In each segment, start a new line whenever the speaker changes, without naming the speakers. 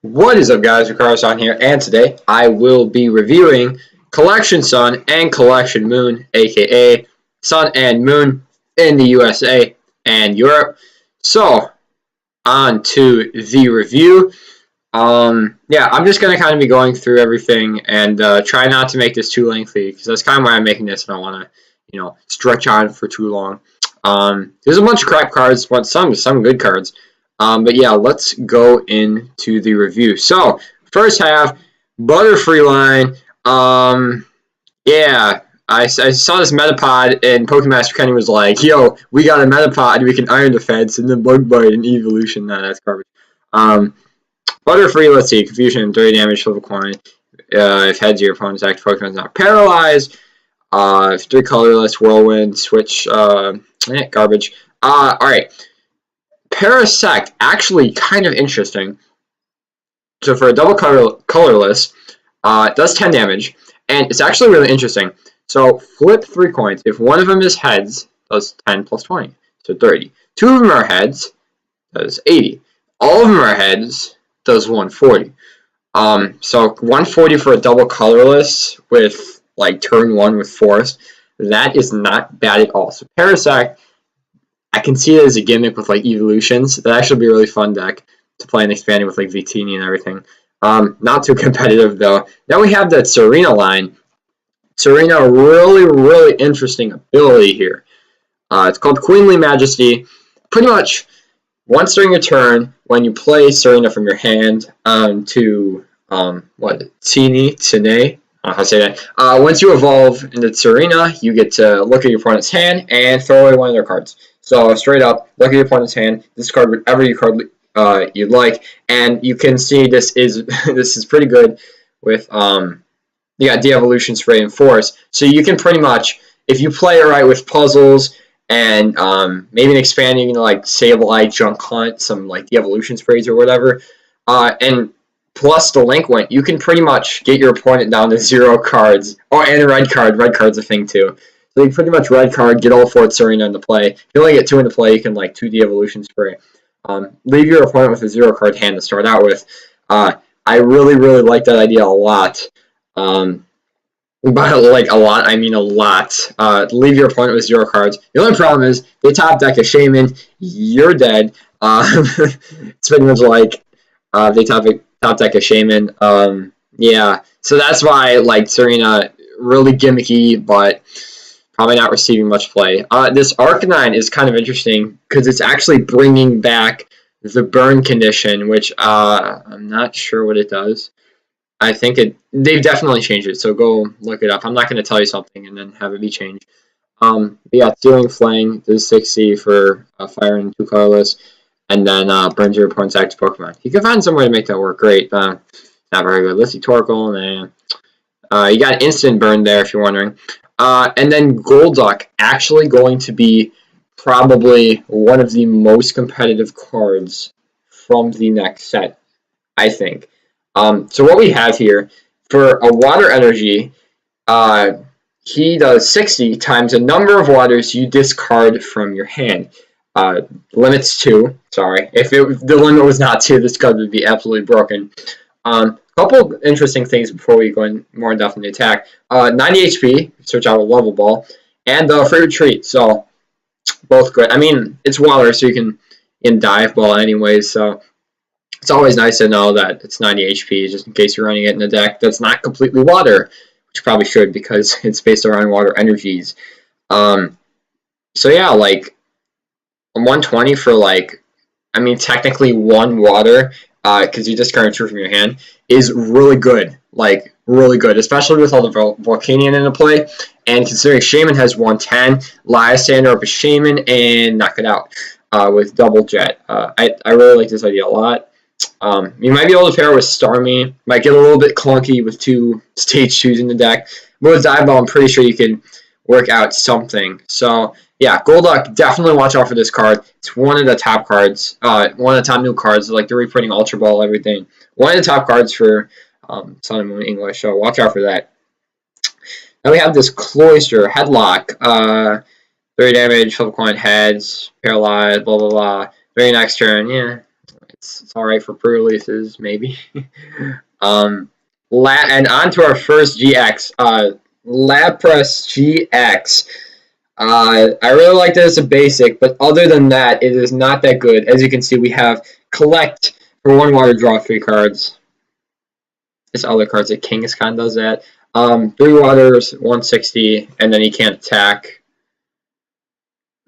What is up, guys? Ricardo's on here, and today I will be reviewing Collection Sun and Collection Moon, aka Sun and Moon in the USA and Europe. So, on to the review. Yeah, I'm just gonna kind of be going through everything and try not to make this too lengthy because that's kind of why I'm making this. I don't want to, stretch on for too long. There's a bunch of crap cards, but some good cards. But yeah, let's go into the review. So, first half, Butterfree line. Yeah, I saw this Metapod, and Pokemon Master Kenny was like, yo, we got a Metapod, we can Iron Defense, and then Bug Bite and Evolution. Nah, that's garbage. Butterfree, let's see, Confusion, 30 damage, flip a coin. If heads, your opponent's active Pokemon is not paralyzed. 3 colorless, Whirlwind, Switch, garbage. Alright. Parasect, actually kind of interesting. So for a double colorless, it does 10 damage, and it's actually really interesting. So flip 3 coins. If one of them is heads, does 10 plus 20, so 30. 2 of them are heads, does 80. All of them are heads, does 140. So 140 for a double colorless with like turn 1 with Force. That is not bad at all. So Parasect, I can see it as a gimmick with like evolutions. That actually be a really fun deck to play and expanding with like Victini and everything. Not too competitive though. Then we have that Serena line. Serena, really interesting ability here. It's called Queenly Majesty. Pretty much once during your turn, when you play Serena from your hand to Tine, I don't know how to say that. Once you evolve into Serena, you get to look at your opponent's hand and throw away one of their cards. So straight up, look at your opponent's hand, discard whatever you'd like, and you can see this is this is pretty good with you got de-evolution, spray, and force. So you can pretty much, if you play it right with puzzles and maybe an expanding like Sableye, Junk Hunt, some like de-evolution sprays or whatever, and plus the link went, you can pretty much get your opponent down to 0 cards. Oh, and a red card. Red card's a thing too. So you pretty much red card, get all 4 Serena into play. If you only get 2 into play, you can like 2 de-evolution spray. Leave your opponent with a 0 card hand to start out with. I really like that idea a lot. By like a lot, I mean a lot. Leave your opponent with 0 cards. The only problem is they top deck a Shaman, you're dead. It's pretty much like they top deck a Shaman. Yeah, so that's why like Serena really gimmicky, but probably not receiving much play. This Arcanine is kind of interesting because it's actually bringing back the burn condition, which I'm not sure what it does. I think they've definitely changed it, so go look it up. I'm not going to tell you something and then have it be changed. But yeah, Searing Flang does 60 for fire and 2 colorless, and then burns your opponent's active Pokemon. You can find some way to make that work great. Not very good. Let's see, Torkoal, you got instant burn there if you're wondering. And then Golduck, actually going to be probably one of the most competitive cards from the next set, I think. So what we have here, for a water energy, he does 60 times the number of waters you discard from your hand. Limit's 2, sorry. If the limit was not 2, this card would be absolutely broken. Couple interesting things before we go in more in depth in the attack. 90 HP, search out a level ball, and free retreat, so both good. I mean, it's water, so you can dive ball anyways, so it's always nice to know that it's 90 HP, just in case you're running it in a deck that's not completely water, which you probably should because it's based around water energies. So yeah, like 120 for like, I mean, technically 1 water, because you discard 2 from your hand, is really good. Like, really good, especially with all the Volcanion into play. And considering Shaman has 110, Lysander up a Shaman and knock it out with double jet. I really like this idea a lot. You might be able to pair it with Starmie. Might get a little bit clunky with 2 stage 2s in the deck. But with Dive Ball, I'm pretty sure you can work out something. So, yeah, Golduck, definitely watch out for this card. It's one of the top cards. One of the top new cards. Like, they're reprinting Ultra Ball, everything. One of the top cards for Sun and Moon English, so watch out for that. Now we have this Cloyster, Headlock. 30 damage, flip a coin, heads, paralyzed, blah, blah, blah. Very next turn, yeah. It's all right for pre-releases, maybe. And on to our first GX, Lapras GX. I really like that as a basic, but other than that, it is not that good. As you can see, we have collect for 1 water, draw 3 cards. This other cards like Kangaskhan does that. 3 waters, 160, and then he can't attack.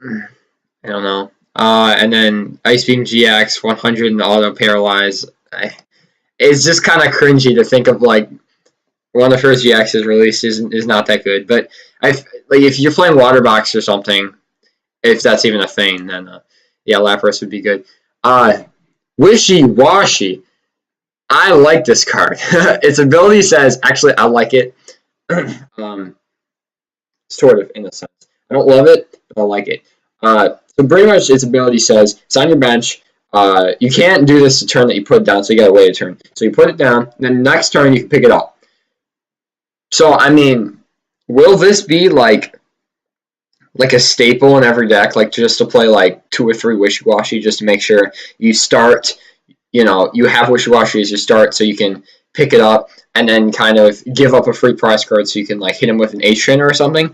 I don't know. And then Ice Beam GX, 100 and auto paralyze. It's just kind of cringy to think of like one of the first GXs released is not that good. But like if you're playing Water Box or something, if that's even a thing, then yeah, Lapras would be good. Wishy Washy. I like this card. Its ability says, actually, I like it. Sort of, in a sense. I don't love it, but I like it. So pretty much its ability says, it's on your bench. You can't do this the turn that you put it down, so you gotta wait a turn. So you put it down, then next turn you can pick it up. So, I mean, will this be like a staple in every deck, like just to play like 2 or 3 Wishy-Washy just to make sure you start, you have Wishy-Washy as your start so you can pick it up and then kind of give up a free prize card so you can like hit him with an H-Trainer or something.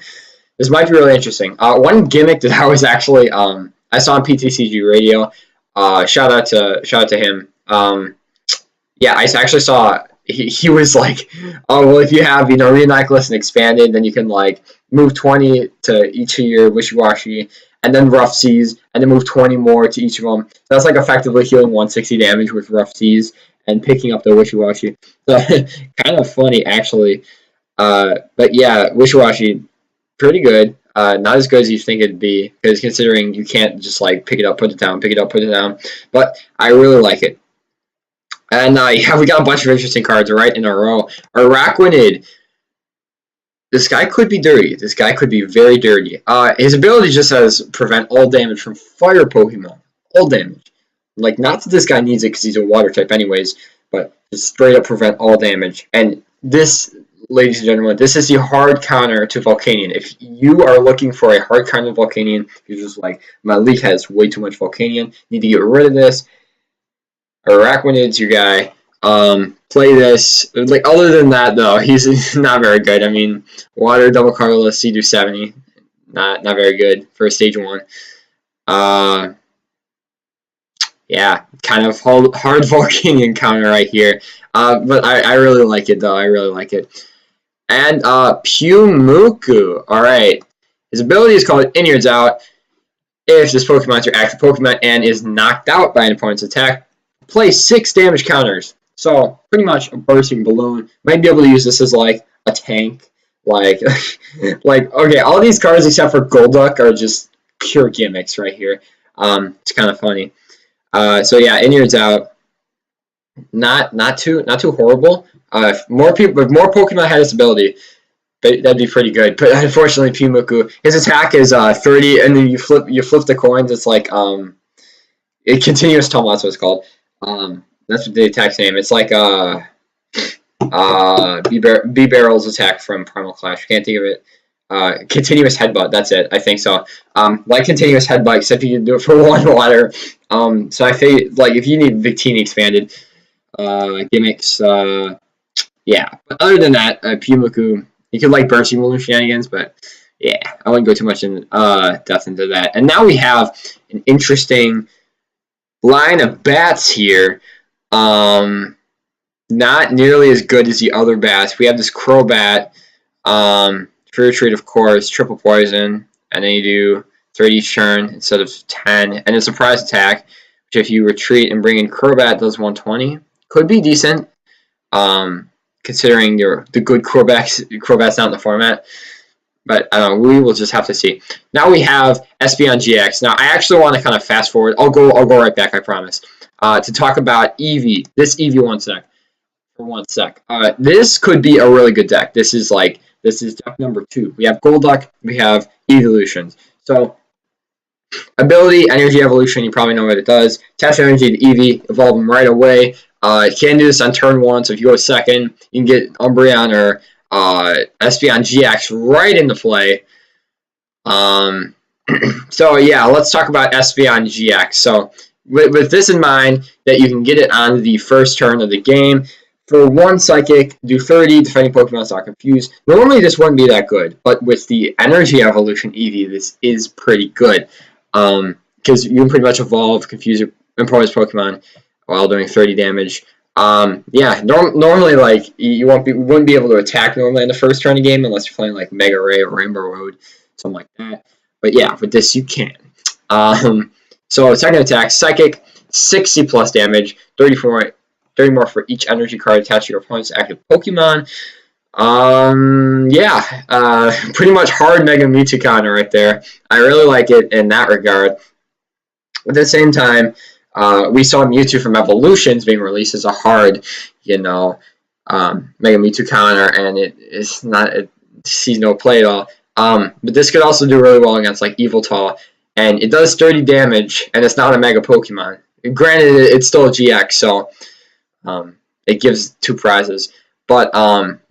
This might be really interesting. One gimmick that I was actually I saw on PTCG Radio. Shout out to him. Yeah, I actually saw he was like, oh well, if you have Reenactors and Expanded, then you can like move 20 to each of your Wishy-Washy, and then Rough Seas, and then move 20 more to each of them. So that's like effectively healing 160 damage with Rough Seas and picking up the Wishy-Washy. So kind of funny actually. But yeah, Wishy-Washy, pretty good. Not as good as you think it'd be, because considering you can't just like pick it up, put it down, pick it up, put it down. But I really like it. And yeah, we got a bunch of interesting cards right in a row. Araquanid. This guy could be dirty. This guy could be very dirty. His ability just says prevent all damage from fire Pokemon. All damage. Like, not that this guy needs it because he's a water type anyways, but just straight up prevent all damage. And this, ladies and gentlemen, this is the hard counter to Volcanion. If you are looking for a hard counter to Volcanion, you're just like, my league has way too much Volcanion, need to get rid of this. Araquanid's your guy. Play this. Like, other than that, though, he's not very good. I mean, Water, Double Colorless, C-Do 70. Not very good for Stage 1. Yeah, kind of hard Volcanion counter right here. But I really like it, though. I really like it. And Pumuku. Alright. His ability is called Innards Out. If this Pokemon is your active Pokemon and is knocked out by an opponent's attack, play 6 damage counters. So, pretty much a bursting balloon. Might be able to use this as, like, a tank. Like, okay, all these cards except for Golduck are just pure gimmicks right here. It's kind of funny. So, yeah, Innards Out. Not too horrible. If more Pokemon had this ability, that'd be pretty good. But unfortunately, Pumuku, his attack is 30, and then you flip the coins. It's like a continuous tumble. That's what it's called. That's the attack's name. It's like B-Barrel's attack from Primal Clash. Can't think of it. Continuous Headbutt. That's it. I think so. Like Continuous Headbutt, except you can do it for 1 water. So I think like if you need Victini expanded gimmicks, yeah. But other than that, Pumuku, you could like bursting balloon shenanigans, but yeah, I wouldn't go too much in depth into that. And now we have an interesting line of bats here. Not nearly as good as the other bats. We have this Crobat, True Retreat, of course, triple poison, and then you do 30 each turn instead of 10, and a surprise attack, which if you retreat and bring in Crobat does 120. Could be decent, considering the good Crobats not in the format. But I don't know, we will just have to see. Now we have Espeon GX. Now I actually want to kind of fast forward. I'll go right back, I promise. To talk about Eevee. This Eevee for 1 sec. This could be a really good deck. This is deck number 2. We have Golduck, we have Evolutions. So ability, Energy Evolution, you probably know what it does. Attach Energy to Eevee, evolve them right away. You can do this on turn 1, so if you go second, you can get Umbreon or Espeon GX right into play. So yeah, let's talk about Espeon GX. So with this in mind, that you can get it on the first turn of the game. For 1 Psychic, do 30, defending Pokemon's not confused. Normally this wouldn't be that good, but with the Energy Evolution Eevee, this is pretty good. Because you can pretty much evolve, confuse your opponent's Pokemon while doing 30 damage. Yeah, normally like you wouldn't be able to attack normally in the first turn of the game unless you're playing like Mega Ray or Rainbow Road, something like that. But yeah, with this you can. So second attack, Psychic, 60 plus damage, 30 more for each energy card attached to your opponent's active Pokemon. Yeah, pretty much hard Mega Mewtwo right there. I really like it in that regard. At the same time, we saw Mewtwo from Evolutions being released as a hard, Mega Mewtwo and it sees no play at all. But this could also do really well against like Yveltal, and it does 30 damage, and it's not a Mega Pokemon. Granted, it's still a GX, so it gives 2 prizes. But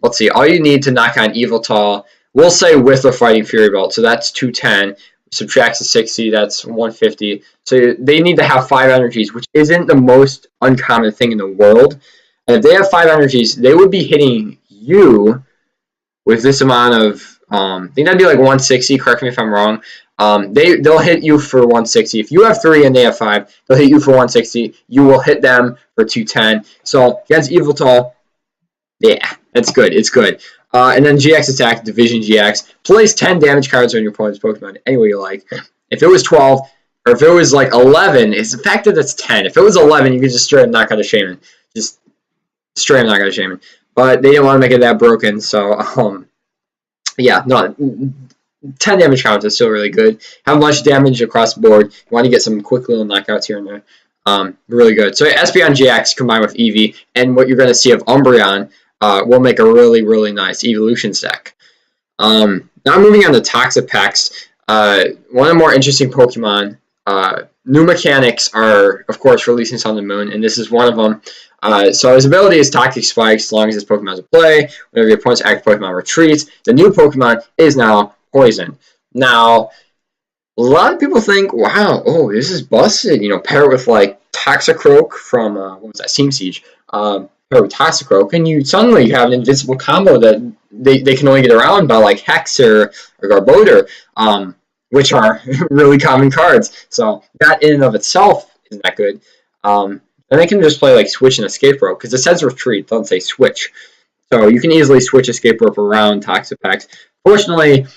let's see, all you need to knock on Yveltal, we'll say with the Fighting Fury Belt, so that's 210. Subtracts the 60, that's 150. So they need to have 5 energies, which isn't the most uncommon thing in the world. And if they have 5 energies, they would be hitting you with this amount of, I think that'd be like 160, correct me if I'm wrong. They'll hit you for 160. If you have 3 and they have 5, they'll hit you for 160. You will hit them for 210. So against Yveltal, yeah, that's good. It's good. And then GX attack, Division GX. Place 10 damage cards on your opponent's Pokemon any way you like. If it was 12, or if it was like 11, it's the fact that it's 10. If it was 11, you could just straight up knock out a Shaman. Just straight up knock out a Shaman. But they didn't want to make it that broken, so, yeah, no, 10 damage count is still really good. Have much damage across the board. You want to get some quick little knockouts here and there. Really good. So Espeon GX combined with Eevee, and what you're going to see of Umbreon, will make a really, really nice evolution deck. Now moving on to Toxapex, one of the more interesting Pokemon. New mechanics are, of course, releasing Sun and Moon, and this is one of them. So his ability is Toxic Spikes as long as his Pokemon is in play. Whenever your opponent's active Pokemon retreats, the new Pokemon is now Poison. Now, a lot of people think, wow, oh, this is busted. Pair it with like Toxicroak from, what was that, Steam Siege. Pair with Toxicroak, and you suddenly have an invincible combo that they can only get around by like Hex or Garbodor, which are really common cards. So that in and of itself isn't that good. And they can just play like Switch and Escape Rope, because it says Retreat, it doesn't say Switch. So you can easily switch Escape Rope around Toxapex. Fortunately,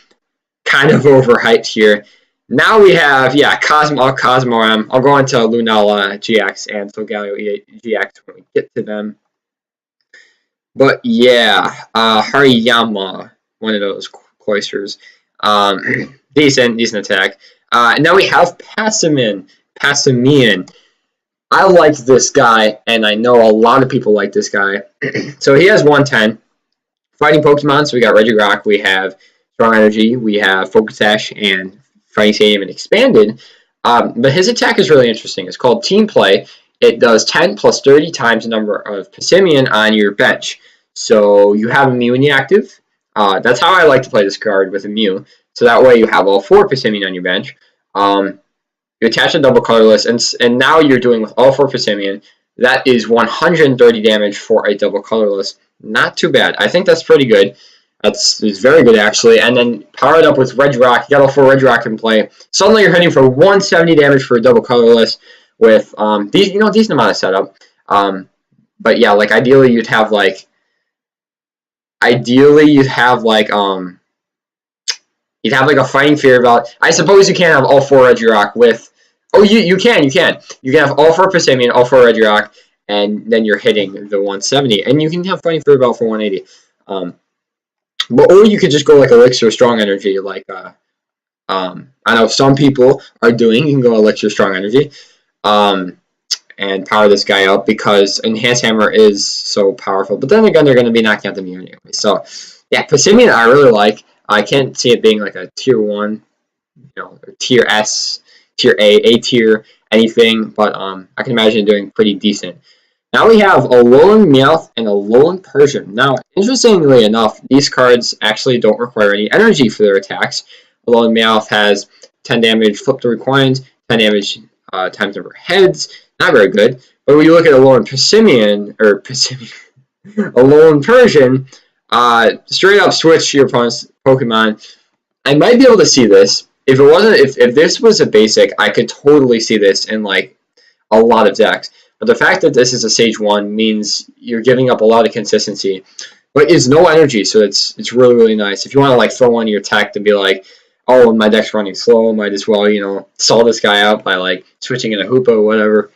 kind of overhyped here. Now we have, yeah, Cosmoem. I'll go into Lunala GX and Solgaleo GX when we get to them. But yeah, Hariyama, one of those Cloisters. Decent attack. Now we have Passimian. I like this guy, and I know a lot of people like this guy. So he has 110. Fighting Pokemon, so we got Regirock, we have Strong Energy, we have Focus Sash, and Fighting Stadium and Expanded. But his attack is really interesting. It's called Team Play. It does 10 plus 30 times the number of Passimian on your bench. So you have a Mew in the active. That's how I like to play this card, with a Mew. So that way you have all 4 Passimian on your bench. You attach a double colorless, and now you're doing with all 4 Passimian. That is 130 damage for a double colorless. Not too bad. I think that's pretty good. It's very good, actually. And then power it up with Regirock. You got all 4 Regirock in play. Suddenly you're hitting for 170 damage for a double colorless with decent amount of setup. But yeah, like ideally you'd have like a Fighting Fury Belt. I suppose you can't have all 4 Regirock with. Oh, you can. You can have all 4 Passimian, all 4 Regirock, and then you're hitting the 170, and you can have Fighting Fury Belt for 180. Or you could just go like Elixir Strong Energy, like I know some people are doing. You can go Elixir Strong Energy, and power this guy up, because Enhanced Hammer is so powerful. But then again, they're going to be knocking out the Mew anyway. So yeah, Passimian I really like. I can't see it being like a tier 1, or tier S, tier A tier, anything. But I can imagine it doing pretty decent. Now we have Alolan Meowth and Alolan Persian. Now, interestingly enough, these cards actually don't require any energy for their attacks. Alolan Meowth has 10 damage, flip the coins, 10 damage, times number of heads. Not very good. But when you look at Alolan Persimmon, or Persimmon, Alolan Persian, straight up switch your opponent's Pokemon. I might be able to see this. If it wasn't, if this was a basic, I could totally see this in like a lot of decks. But the fact that this is a Stage 1 means you're giving up a lot of consistency. But it's no energy, so it's really, really nice. If you want to like throw one of your tech to be like, oh, my deck's running slow, might as well, you know, stall this guy out by like switching in a Hoopa or whatever.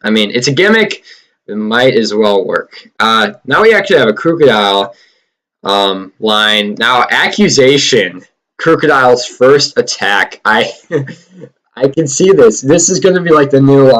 I mean, it's a gimmick. It might as well work. Now we actually have a Crocodile line. Now, Accusation. Crocodile's first attack. I can see this. This is going to be like the new,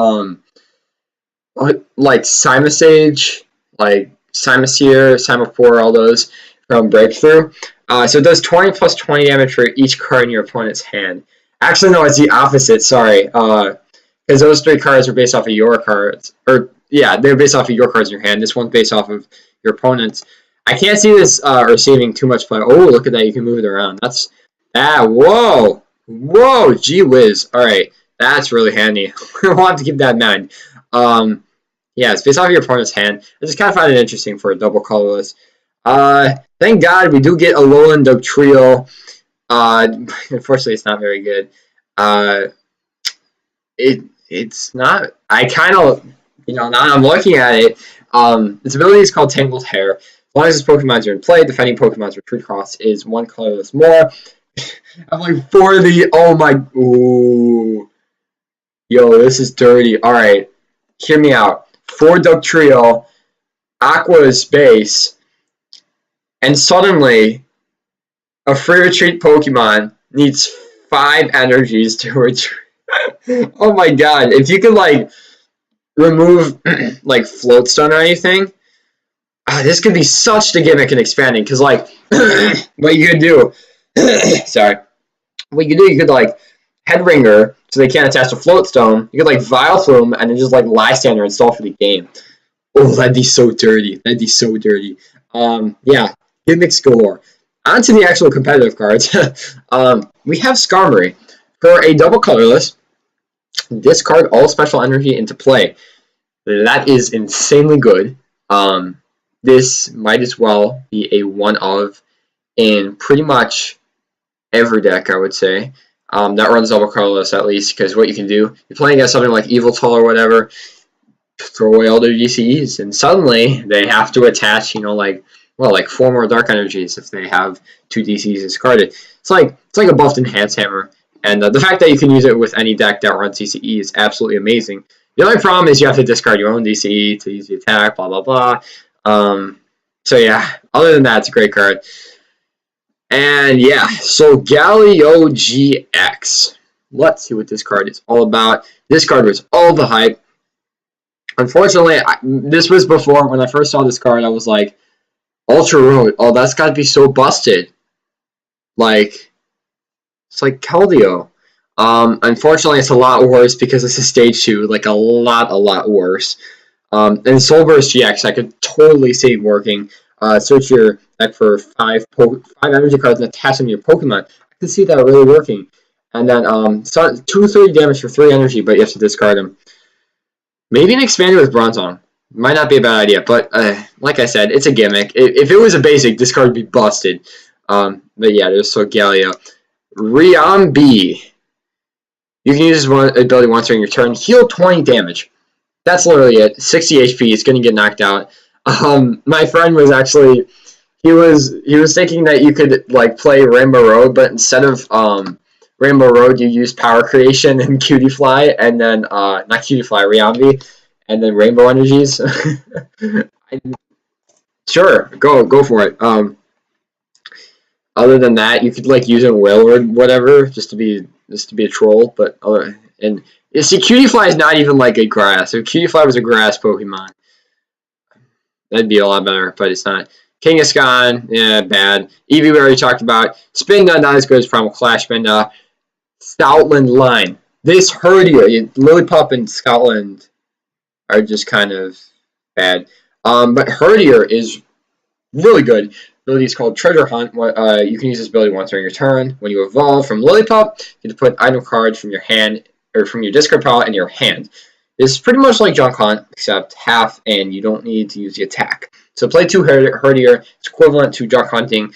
like Simisage, like Simisere, Simipour, all those from Breakthrough. So it does 20 plus 20 damage for each card in your opponent's hand. Actually, no, it's the opposite. Sorry. Because those 3 cards are based off of your cards. Or, yeah, they're based off of your cards in your hand. This one's based off of your opponent's. I can't see this receiving too much play. Oh, look at that. You can move it around. That's... whoa. Whoa, gee whiz. Alright, that's really handy. We'll have to keep that in mind. Yeah, it's based off of your opponent's hand. I just kind of find it interesting for a double colorless. Thank God we do get Alolan Dugtrio. Unfortunately, it's not very good. It's not. I kind of, you know, now I'm looking at it. Its ability is called Tangled Hair. As long as its Pokemon's are in play, defending Pokemon's retreat cost is 1 colorless more. I'm like 40. Oh my. Ooh. Yo, this is dirty. Alright. Hear me out. 4 Dugtrio. Aqua's base. And suddenly, a free retreat Pokemon needs 5 energies to retreat. Oh my god. If you could, like, remove, like, Floatstone or anything, this could be such the gimmick in expanding. Because, like, what you could do, sorry. What you could do, you could, like, Headringer, so they can't attach to Floatstone. You could, like, Vileplume, and then just, like, Lysander and stall for the game. Oh, that'd be so dirty. That'd be so dirty. Yeah, gimmicks galore. On to the actual competitive cards. We have Skarmory. For a double colorless, discard all special energy into play. That is insanely good. This might as well be a one of in pretty much every deck, I would say. That runs double colorless at least, because what you can do, you're playing against something like Yveltal or whatever, throw away all their DCEs, and suddenly they have to attach, you know, like 4 more Dark Energies if they have 2 DCEs discarded. It's like a buffed Enhanced Hammer, and the fact that you can use it with any deck that runs DCE is absolutely amazing. The only problem is you have to discard your own DCE to use the attack, blah blah blah. So yeah, other than that, it's a great card. And yeah, so Galio GX. Let's see what this card is all about. This card was all the hype. Unfortunately, this was before, when I first saw this card, I was like, Ultra Road, oh, that's got to be so busted. Like, it's like Keldeo. Unfortunately, it's a lot worse because it's a Stage 2, like a lot worse. And Soul Burst GX, I could totally see it working. Search your deck for 5 energy cards and attach them to your Pokemon. I can see that really working. And then 230 damage for 3 energy, but you have to discard them. Maybe an Expander with Bronzong. Might not be a bad idea, but like I said, it's a gimmick. If it was a basic, this card would be busted. But yeah, there's Solgaleo. Riambi. You can use this ability once during your turn. Heal 20 damage. That's literally it. 60 HP. It's going to get knocked out. My friend was actually, he was thinking that you could like play Rainbow Road, but instead of Rainbow Road, you use Power Creation and Cutie Fly, and then not Cutie Fly, Riambi, and then Rainbow Energies. Sure, go for it. Other than that, you could like use a whale or whatever, just to be a troll. But and you see, Cutie Fly is not even like a grass. If Cutie Fly was a grass Pokemon, that'd be a lot better. But it's not. Kangaskhan, yeah, bad. Eevee we already talked about. Spinda, not as good as Primal Clash Spinda. Stoutland line. This Herdier, Lillipup and Scotland are just kind of bad. But Herdier is really good. Ability is called Treasure Hunt. You can use this ability once during your turn. When you evolve from Lillipup, you can put item cards from your hand or from your discard pile in your hand. This is pretty much like Junk Hunt, except half, and you don't need to use the attack. So play 2 Herdier. It's equivalent to Junk Hunting.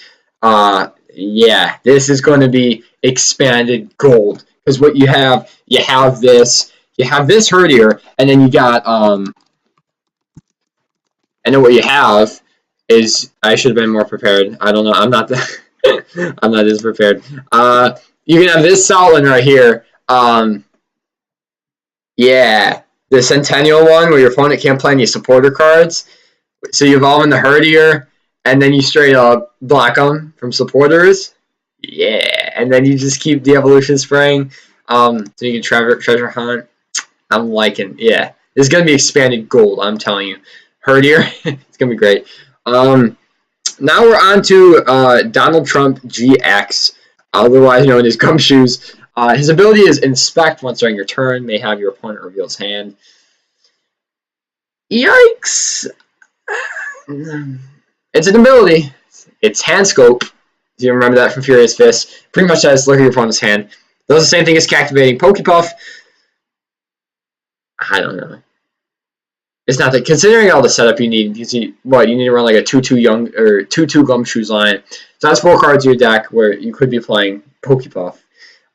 Yeah, this is going to be expanded gold, because what you have this Herdier, and then you got and then what you have is, I should have been more prepared. I don't know. I'm not that I'm not as prepared. You can have this solid right here. Yeah, the Centennial one where your opponent can't play any supporter cards. So you evolve in the Herdier, and then you straight up block them from supporters. Yeah, and then you just keep the evolution spraying. So you can treasure hunt. I'm liking, yeah. This is gonna be expanded gold, I'm telling you. Herdier, it's gonna be great. Now we're on to Donald Trump GX, otherwise known as Gumshoes. His ability is Inspect once during your turn, may have your opponent reveal his hand. Yikes! It's an ability. It's Hand Scope. Do you remember that from Furious Fist? Pretty much says look at your opponent's hand. Does the same thing as Captivating Pokepuff. I don't know. It's not that, considering all the setup you need. You see, what you need to run like a 2/2 Gumshoes line. So that's 4 cards in your deck where you could be playing Pokepuff.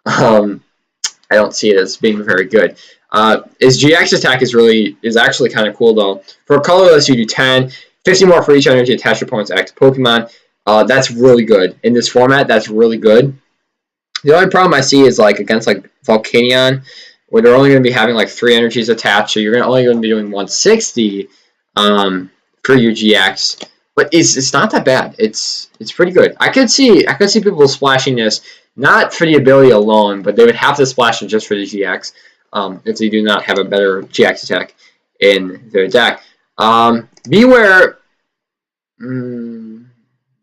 I don't see it as being very good. His GX attack is actually kind of cool though. For a colorless, you do 10, 50 more for each energy attached to your opponent's active Pokemon. That's really good in this format. That's really good. The only problem I see is like against like Volcanion, where they're only going to be having like 3 energies attached, so you're only going to be doing 160 for your GX. But it's not that bad. It's pretty good. I could see people splashing this not for the ability alone, but they would have to splash it just for the GX if they do not have a better GX attack in their deck. Beware.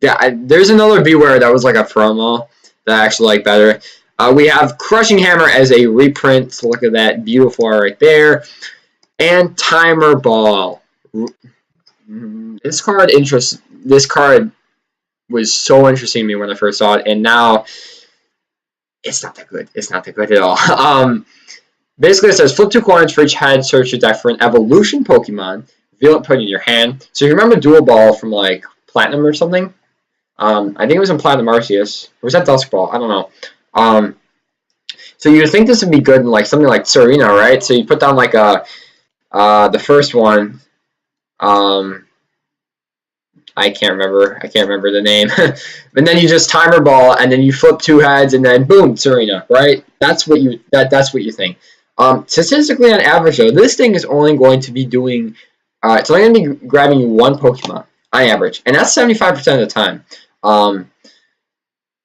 Yeah, there's another Beware that was like a promo that I actually like better. We have Crushing Hammer as a reprint. So look at that beautiful art right there. And Timer Ball. This card was so interesting to me when I first saw it, and now it's not that good. It's not that good at all. Basically, it says flip 2 coins for each head, search your deck for an evolution Pokemon, reveal it, put it in your hand. So you remember Dual Ball from like Platinum or something? I think it was in Platinum Arceus. Or was that Dusk Ball? I don't know. So you would think this would be good in like something like Serena, right? So you put down like the first one. I can't remember the name. And then you just Timer Ball, and then you flip 2 heads, and then boom, Serena, right? That's what you think. Statistically, on average, though, this thing is only going to be doing. It's only going to be grabbing you 1 Pokemon on average, and that's 75% of the time.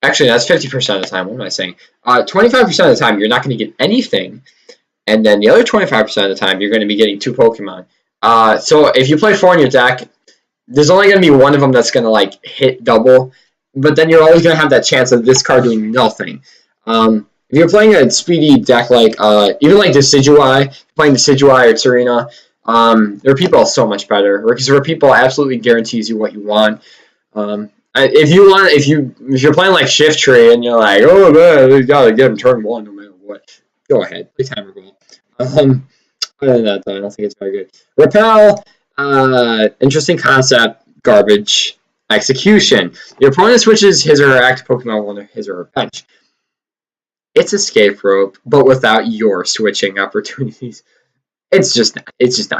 Actually, that's 50% of the time. What am I saying? 25% of the time, you're not going to get anything, and then the other 25% of the time, you're going to be getting 2 Pokemon. So if you play 4 in your deck, there's only going to be one of them that's going to like hit double, but then you're always going to have that chance of this card doing nothing. If you're playing a speedy deck like even like Decidueye, playing Decidueye or Serena, there are people so much better, because there are people absolutely guarantees you what you want. If you're playing like Shift Tree and you're like, oh man, we gotta get him turn 1 no matter what, go ahead, play Timer Ball. Other than that, though, I don't think it's very good. Repel. Interesting concept, garbage. Execution. Your opponent switches his or her active Pokemon on his or her bench. It's Escape Rope, but without your switching opportunities. It's just not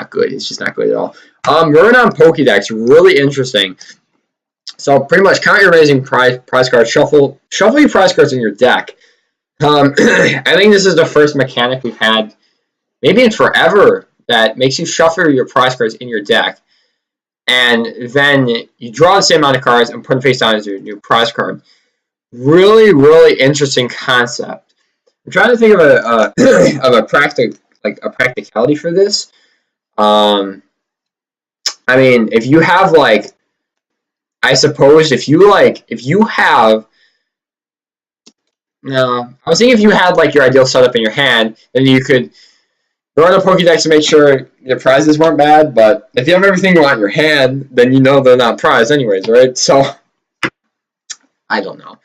good. It's just not good at all. Run-on Pokédex, really interesting. So pretty much count your amazing prize cards, shuffle your prize cards in your deck. I think this is the first mechanic we've had, maybe in forever, that makes you shuffle your prize cards in your deck, and then you draw the same amount of cards and put them face down as your new prize card. Really, really interesting concept. I'm trying to think of a practicality for this. I mean, if you have like, I suppose if you have. No, I was thinking if you had like your ideal setup in your hand, then you could run a Pokédex to make sure your prizes weren't bad, but if you have everything you want in your hand, then you know they're not prized anyways, right? So, I don't know.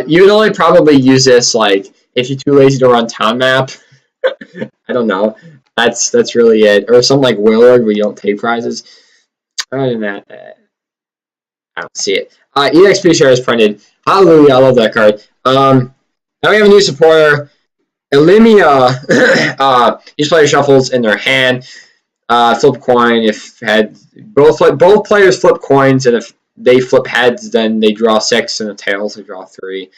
You would only probably use this, like, if you're too lazy to run Town Map. I don't know. That's really it. Or something like Willard where you don't take prizes. Other than that, I don't see it. EXP share is printed. Hallelujah, I love that card. Now we have a new supporter. Elimia. Each player shuffles in their hand. Flip a coin. If both players flip coins, and if they flip heads, then they draw 6, and the tails they draw 3.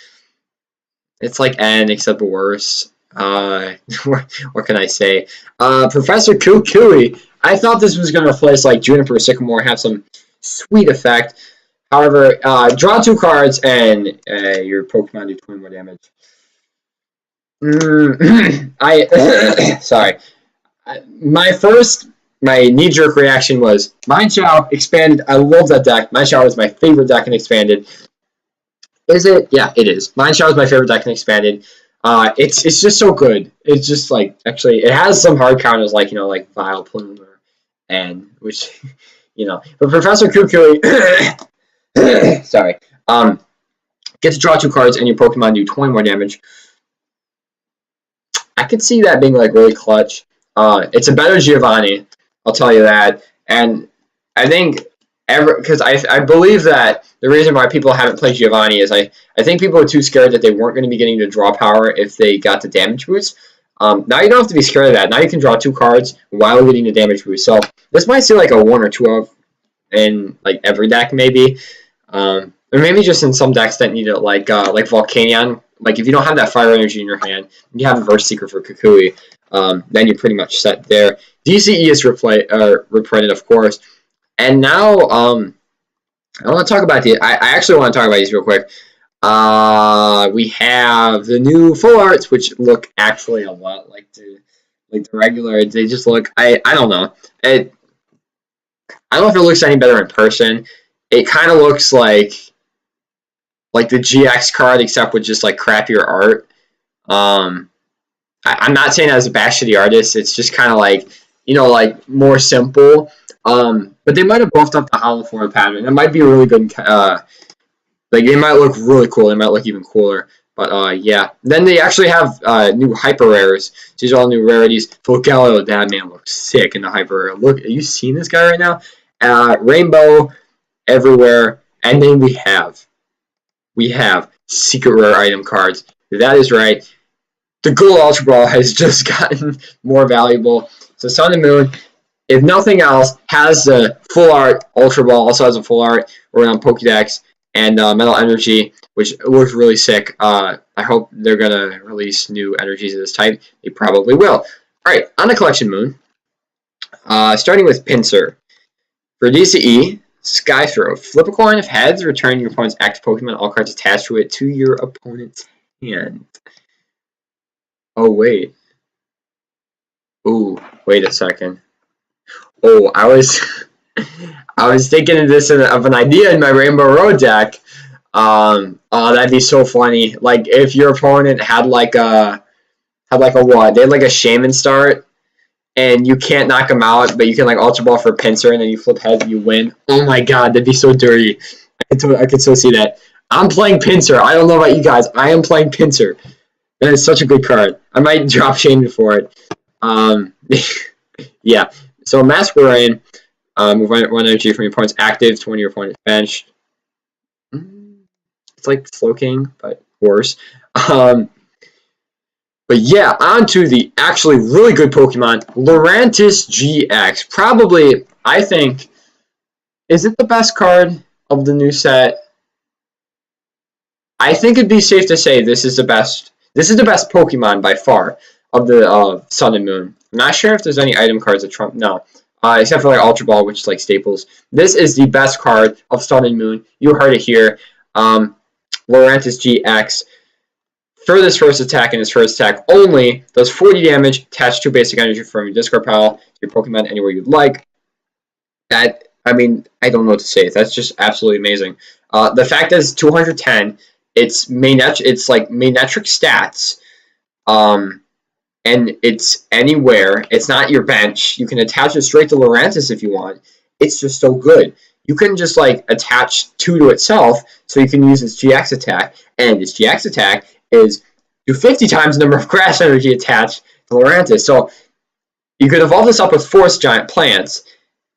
It's like N except worse. What can I say? Professor Kukui. I thought this was going to replace like Juniper Sycamore, have some sweet effect. However, draw 2 cards and your Pokemon do 20 more damage. Sorry. My knee-jerk reaction was Mind Shower Expanded. I love that deck. Mind Shower is my favorite deck in Expanded. Is it? Yeah, it is. Mind Shower is my favorite deck in Expanded. It's just so good. It's just like actually it has some hard counters like like Vile Plume and which but Professor Kukui sorry. Get to draw 2 cards and your Pokemon do 20 more damage. I could see that being like really clutch. It's a better Giovanni, I'll tell you that. And I think because I believe that the reason why people haven't played Giovanni is I think people were too scared that they weren't going to be getting the draw power if they got the damage boost. Now you don't have to be scared of that. Now you can draw 2 cards while getting the damage boost. So this might see like a 1 or 2 of in like every deck maybe, or maybe just in some decks that need it like Volcanion. Like if you don't have that fire energy in your hand, you have a Verse Seeker for Kukui. Then you're pretty much set there. DCE is reprinted, of course. And now, I want to talk about I actually want to talk about these real quick. We have the new full arts, which look actually a lot like the regular. They just look. I don't know. I don't know if it looks any better in person. It kind of looks like the GX card, except with just like crappier art. I'm not saying that as a bash to the artist. It's just kind of like like more simple. But they might have buffed up the hollow form pattern. It might be a really good. Like they might look really cool. They might look even cooler. But yeah. Then they actually have new hyper rares. These are all new rarities. Fogalio, that man looks sick in the hyper rare. Look, are you seeing this guy right now? Rainbow everywhere, and then we have secret rare item cards. That is right. The Gold Ultra Ball has just gotten more valuable. So Sun and Moon, if nothing else, has the full art. Ultra Ball also has a full art around Pokédex and Metal Energy, which looks really sick. I hope they're going to release new energies of this type. They probably will. Alright, on the Collection Moon, starting with Pinsir. For DCE, Sky Throw. Flip a coin. If heads, return your opponent's active Pokemon, all cards attached to it, to your opponent's hand. Oh, wait. Ooh, wait a second. Oh, I was thinking of this of an idea in my Rainbow Road deck. Oh, that'd be so funny. Like if your opponent had like a what? They had like a Shaman start, and you can't knock them out, but you can like Ultra Ball for Pinsir, and then you flip heads and you win. Oh my god, that'd be so dirty. I could so see that. I'm playing Pinsir. I don't know about you guys. I am playing Pinsir. That is such a good card. I might drop Shaman for it. Yeah. So Masquerain, move 1 energy from your opponent's active to one of your opponent's bench. It's like Slowking, but worse. But yeah, on to the actually really good Pokemon, Lurantis GX. Probably, I think, is it the best card of the new set? I think it'd be safe to say this is the best. This is the best Pokemon by far of the Sun and Moon. I'm not sure if there's any item cards that trump. No. Except for like Ultra Ball, which is like staples. This is the best card of Sun and Moon. You heard it here. Lurantis GX. For this first attack and his first attack only, does 40 damage, attach 2 basic energy from your discard pile to your Pokemon anywhere you'd like. That, I mean, I don't know what to say. That's just absolutely amazing. The fact that it's 210, it's like Manetric stats. And it's anywhere. It's not your bench. You can attach it straight to Lurantis if you want. It's just so good. You can just like attach 2 to itself, so you can use its GX attack. And its GX attack is do 50 times the number of grass energy attached Lurantis. So you could evolve this up with Forest Giant plants,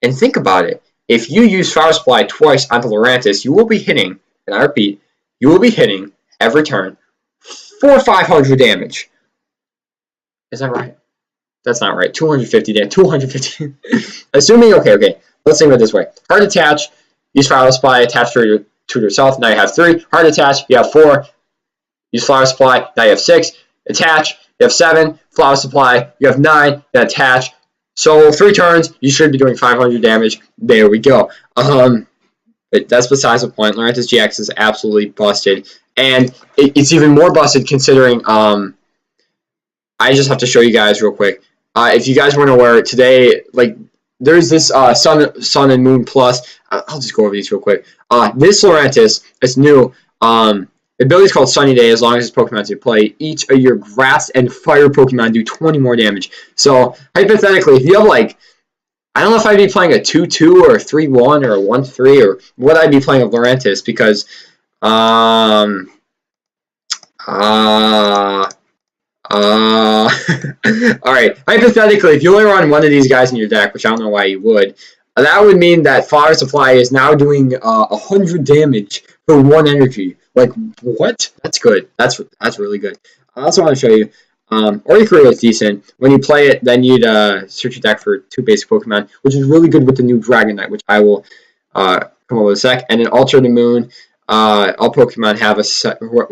and think about it. If you use Flower Supply twice onto Lurantis, you will be hitting, and I repeat, you will be hitting every turn for 500 damage. Is that right? That's not right. 250 damage. 250. Assuming, okay. Let's think of it this way. Hard attach, use Flower Supply, attach to yourself. Now you have 3. Hard attach, you have 4. Use Flower Supply, now you have 6. Attach, you have 7. Flower Supply, you have 9. Then attach. So 3 turns, you should be doing 500 damage. There we go. But that's besides the point. Lurantis GX is absolutely busted. And it's even more busted considering, I just have to show you guys real quick. If you guys weren't aware, today, like, there's this Sun and Moon Plus. I'll just go over these real quick. This Lurantis is new. The ability is called Sunny Day as long as it's Pokemon you play. Each of your grass and fire Pokemon do 20 more damage. So, hypothetically, if you have, like, I don't know if I'd be playing a 2-2 or a 3-1 or a 1-3 or what I'd be playing of Lurantis because, alright, hypothetically, if you only run one of these guys in your deck, which I don't know why you would, that would mean that Flower Supply is now doing 100 damage for 1 energy. Like, what? That's good. That's really good. I also want to show you, Oricorio is decent. When you play it, then you'd search your deck for 2 basic Pokemon, which is really good with the new Dragonite, which I will come over in a sec. And then Alter the Moon. All Pokemon who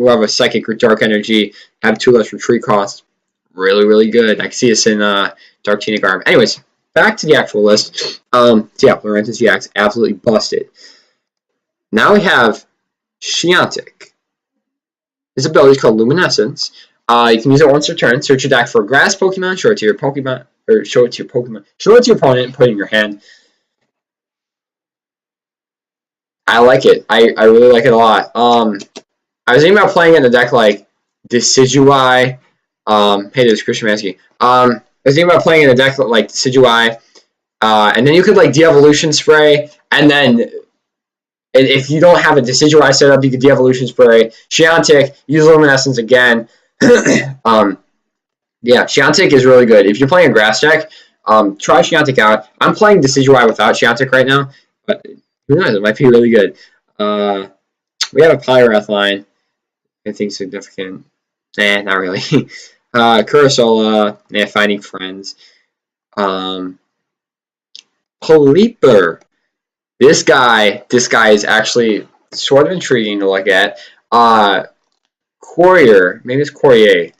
have a Psychic or Dark Energy have 2 less retreat costs. Really good. I can see this in Dark Tunic Arm. Anyways, back to the actual list. So yeah, Lurantis GX absolutely busted. Now we have Shiantic. His ability is called Luminescence. You can use it once per turn. Search your deck for a grass Pokemon, show it to your Pokemon, or show it to your opponent, and put it in your hand. I like it. I really like it a lot. I was thinking about playing in a deck like Decidueye. Hey, there's Christian Mansky. I was thinking about playing in a deck like Decidueye, and then you could like de-evolution spray, and then if you don't have a Decidueye set up, you could de-evolution spray Shiantic, use Luminescence again. Yeah, Shiantic is really good. If you're playing a grass deck, try Shiantic out. I'm playing Decidueye without Shiantic right now, but who knows, it might be really good. We have a Poliwrath line. I think significant. Nah, not really. Kurosola, Finding Friends. Polyper. This guy is actually sort of intriguing to look at. Courier. Maybe it's Courier.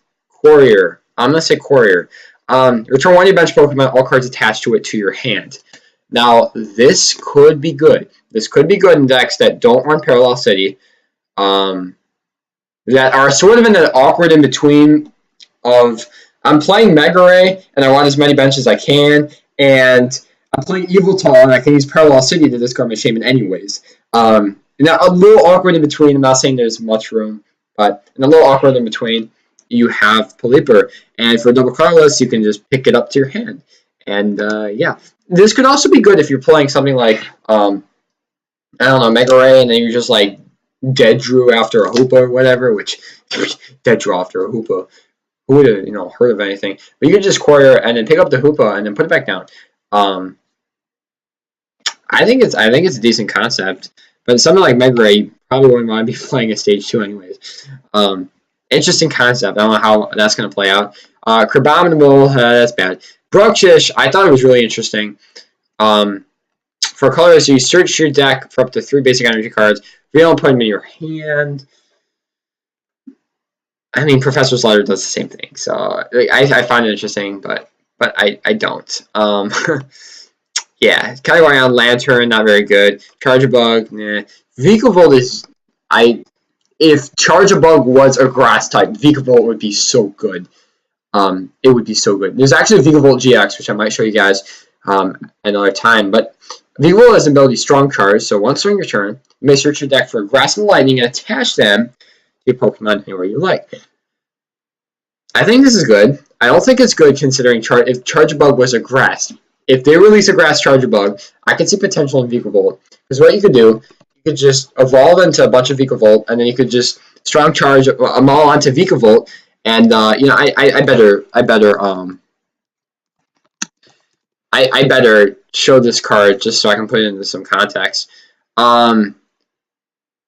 Courier. I'm going to say Courier. Return 1 of your bench Pokemon, all cards attached to it to your hand. Now, this could be good. This could be good in decks that don't run Parallel City. That are sort of in an awkward in-between of, I'm playing Mega Ray, and I want as many benches as I can, and I'm playing Yveltal, and I can use Parallel City to discard my Shaman anyways. Now, a little awkward in between. I'm not saying there's much room, but in a little awkward in between, you have Polyper. And for double colorless, you can just pick it up to your hand. And, yeah. This could also be good if you're playing something like, I don't know, Mega Ray, and then you're just, like, Dead Drew after a Hoopa or whatever, which, Dead Drew after a Hoopa. Who would have, heard of anything? But you could just Courier and then pick up the Hoopa and then put it back down. I think it's a decent concept, but something like Mega Ray, you probably wouldn't want to be playing at stage 2 anyways. Interesting concept. I don't know how that's going to play out. Crabominable, that's bad. Bruxish, I thought it was really interesting. For colors, you search your deck for up to 3 basic energy cards. If you don't put them in your hand, I mean, Professor's Letter does the same thing. So I find it interesting, but I don't. Yeah, Caligarion, Lantern, not very good. Charjabug, nah. Vikavolt is, if Charjabug was a grass type, Vikavolt would be so good. It would be so good. There's actually a Vikavolt GX, which I might show you guys another time. But Vikavolt has an ability Strong Charge, so once during your turn, you may search your deck for Grass and Lightning and attach them to your Pokemon anywhere you like. I think this is good. I don't think it's good considering if Charjabug was a grass. If they release a grass Charjabug, I could see potential in Vikavolt. Because what you could do, you could just evolve into a bunch of Vikavolt, and then you could just Strong Charge them all onto Vikavolt, And you know, I better show this card just so I can put it into some context. Um,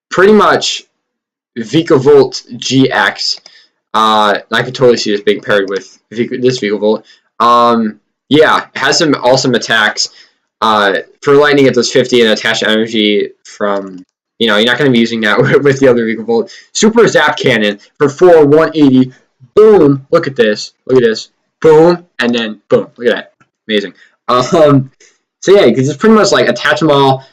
Pretty much Vikavolt GX. I could totally see this being paired with this Vikavolt. Yeah, it has some awesome attacks. For lightning, it does 50 and attach energy from. You know, you're not going to be using that with the other Vikavolt. Super Zap Cannon for 4, 180. Boom! Look at this. Look at this. Boom! And then boom. Look at that. Amazing. So yeah, you can just pretty much like attach them all.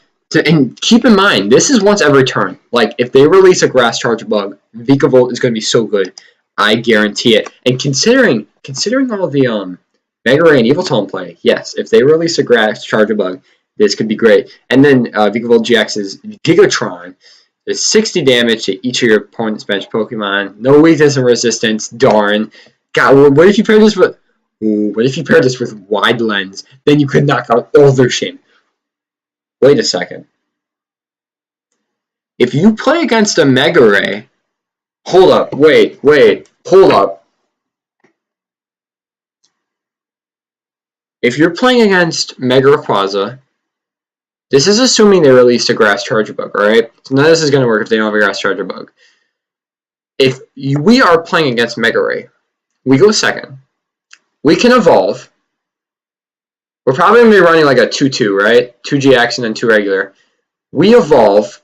And keep in mind, this is once every turn. Like, if they release a Grass Charge bug, Vikavolt is going to be so good. I guarantee it. And considering all the Mega Ray and Evil Tone play, yes, if they release a Grass Charge bug, this could be great. And then Vikavolt GX's Gigatron does 60 damage to each of your opponent's bench Pokemon. No weakness and resistance. Darn. God, what if you pair this with? Ooh, what if you pair this with Wide Lens? Then you could knock out all their shame. Wait a second. If you play against a Mega Ray, hold up, wait, hold up. If you're playing against Mega Rayquaza, this is assuming they released a Grass Charger bug, alright? So none of this is going to work if they don't have a Grass Charger bug. If we are playing against Mega Ray, we go second. We can evolve. We're probably going to be running like a 2-2, right? 2 GX and then 2 regular. We evolve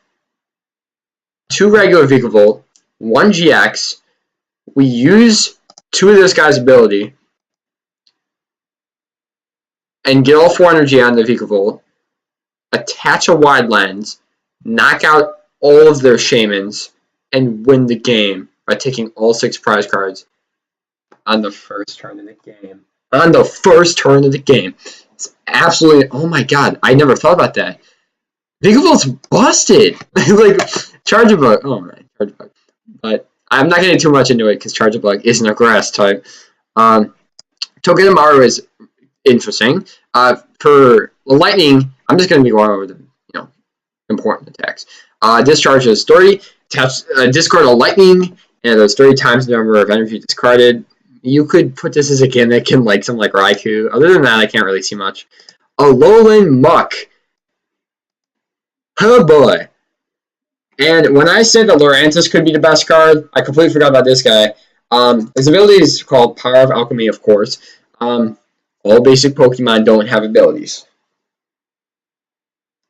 2 regular Vikavolt, 1 GX. We use 2 of this guy's ability and get all 4 energy on the Vikavolt, attach a Wide Lens, knock out all of their Shamans, and win the game by taking all 6 prize cards on the first turn of the game. On the first turn of the game. It's absolutely, oh my god, I never thought about that. Vikavolt's busted! Like, Charjabug, oh man, Charjabug. But I'm not getting too much into it because Charjabug isn't a grass type. Togedemaru is interesting. For lightning, I'm just going to be going over the important attacks. Discharges 30, discard a lightning, and those 30 times the number of energy discarded. You could put this as a gimmick in like something like Raikou. Other than that, I can't really see much. Alolan Muck. Oh boy. And when I said that Lurantis could be the best card, I completely forgot about this guy. His ability is called Power of Alchemy, of course. All basic Pokemon don't have abilities.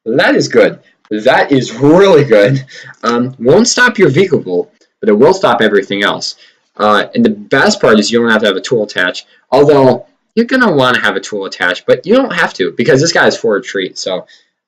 That is good. That is really good. Won't stop your Vikavolt, but it will stop everything else. And the best part is you don't have to have a tool attached. Although, you're going to want to have a tool attached, but you don't have to, because this guy is for retreat. So,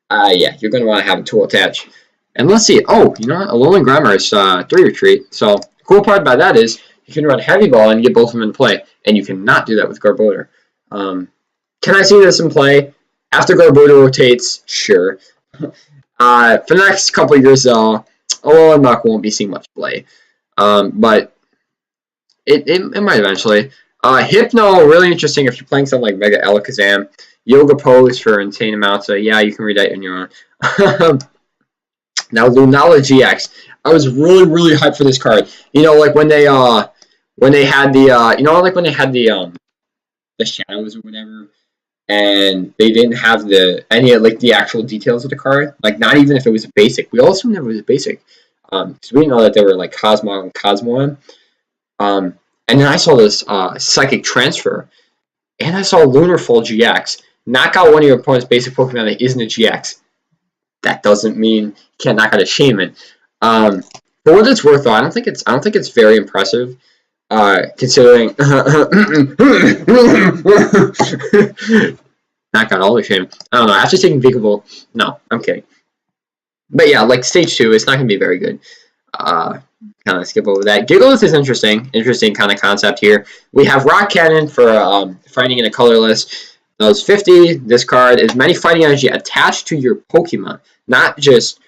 yeah, you're going to want to have a tool attached. And let's see. Oh, you know what? Alolan Grammar is 3 retreat. So, the cool part about that is you can run Heavy Ball and get both of them in play. And you cannot do that with Garbodor. Can I see this in play? After Garbodor rotates, sure. For the next couple of years, though, Alolan Muck won't be seeing much play. But it might eventually. Hypno, really interesting if you're playing something like Mega Alakazam. Yoga Pose for insane amounts. So yeah, you can read that on your own. Now Lunala GX. I was really hyped for this card. You know, like when they had the like when they had the shadows or whatever, and they didn't have any like the actual details of the card. Like not even if it was a basic. We also never was a basic. Because we didn't know that they were like Cosmo and Cosmoem. And then I saw this Psychic Transfer, and I saw Lunarfall GX. Knock out one of your opponent's basic Pokemon that isn't a GX. That doesn't mean you can't knock out a Shaman. For what it's worth, though, I don't think it's very impressive, considering knock out all the Shaman. I don't know. After taking Vikavolt, no, I'm kidding. But yeah, like stage 2, it's not gonna be very good. Kind of skip over that. Gigalith is interesting kind of concept here. We have Rock Cannon for fighting in a colorless. Those 50. This card is many fighting energy attached to your Pokemon, not just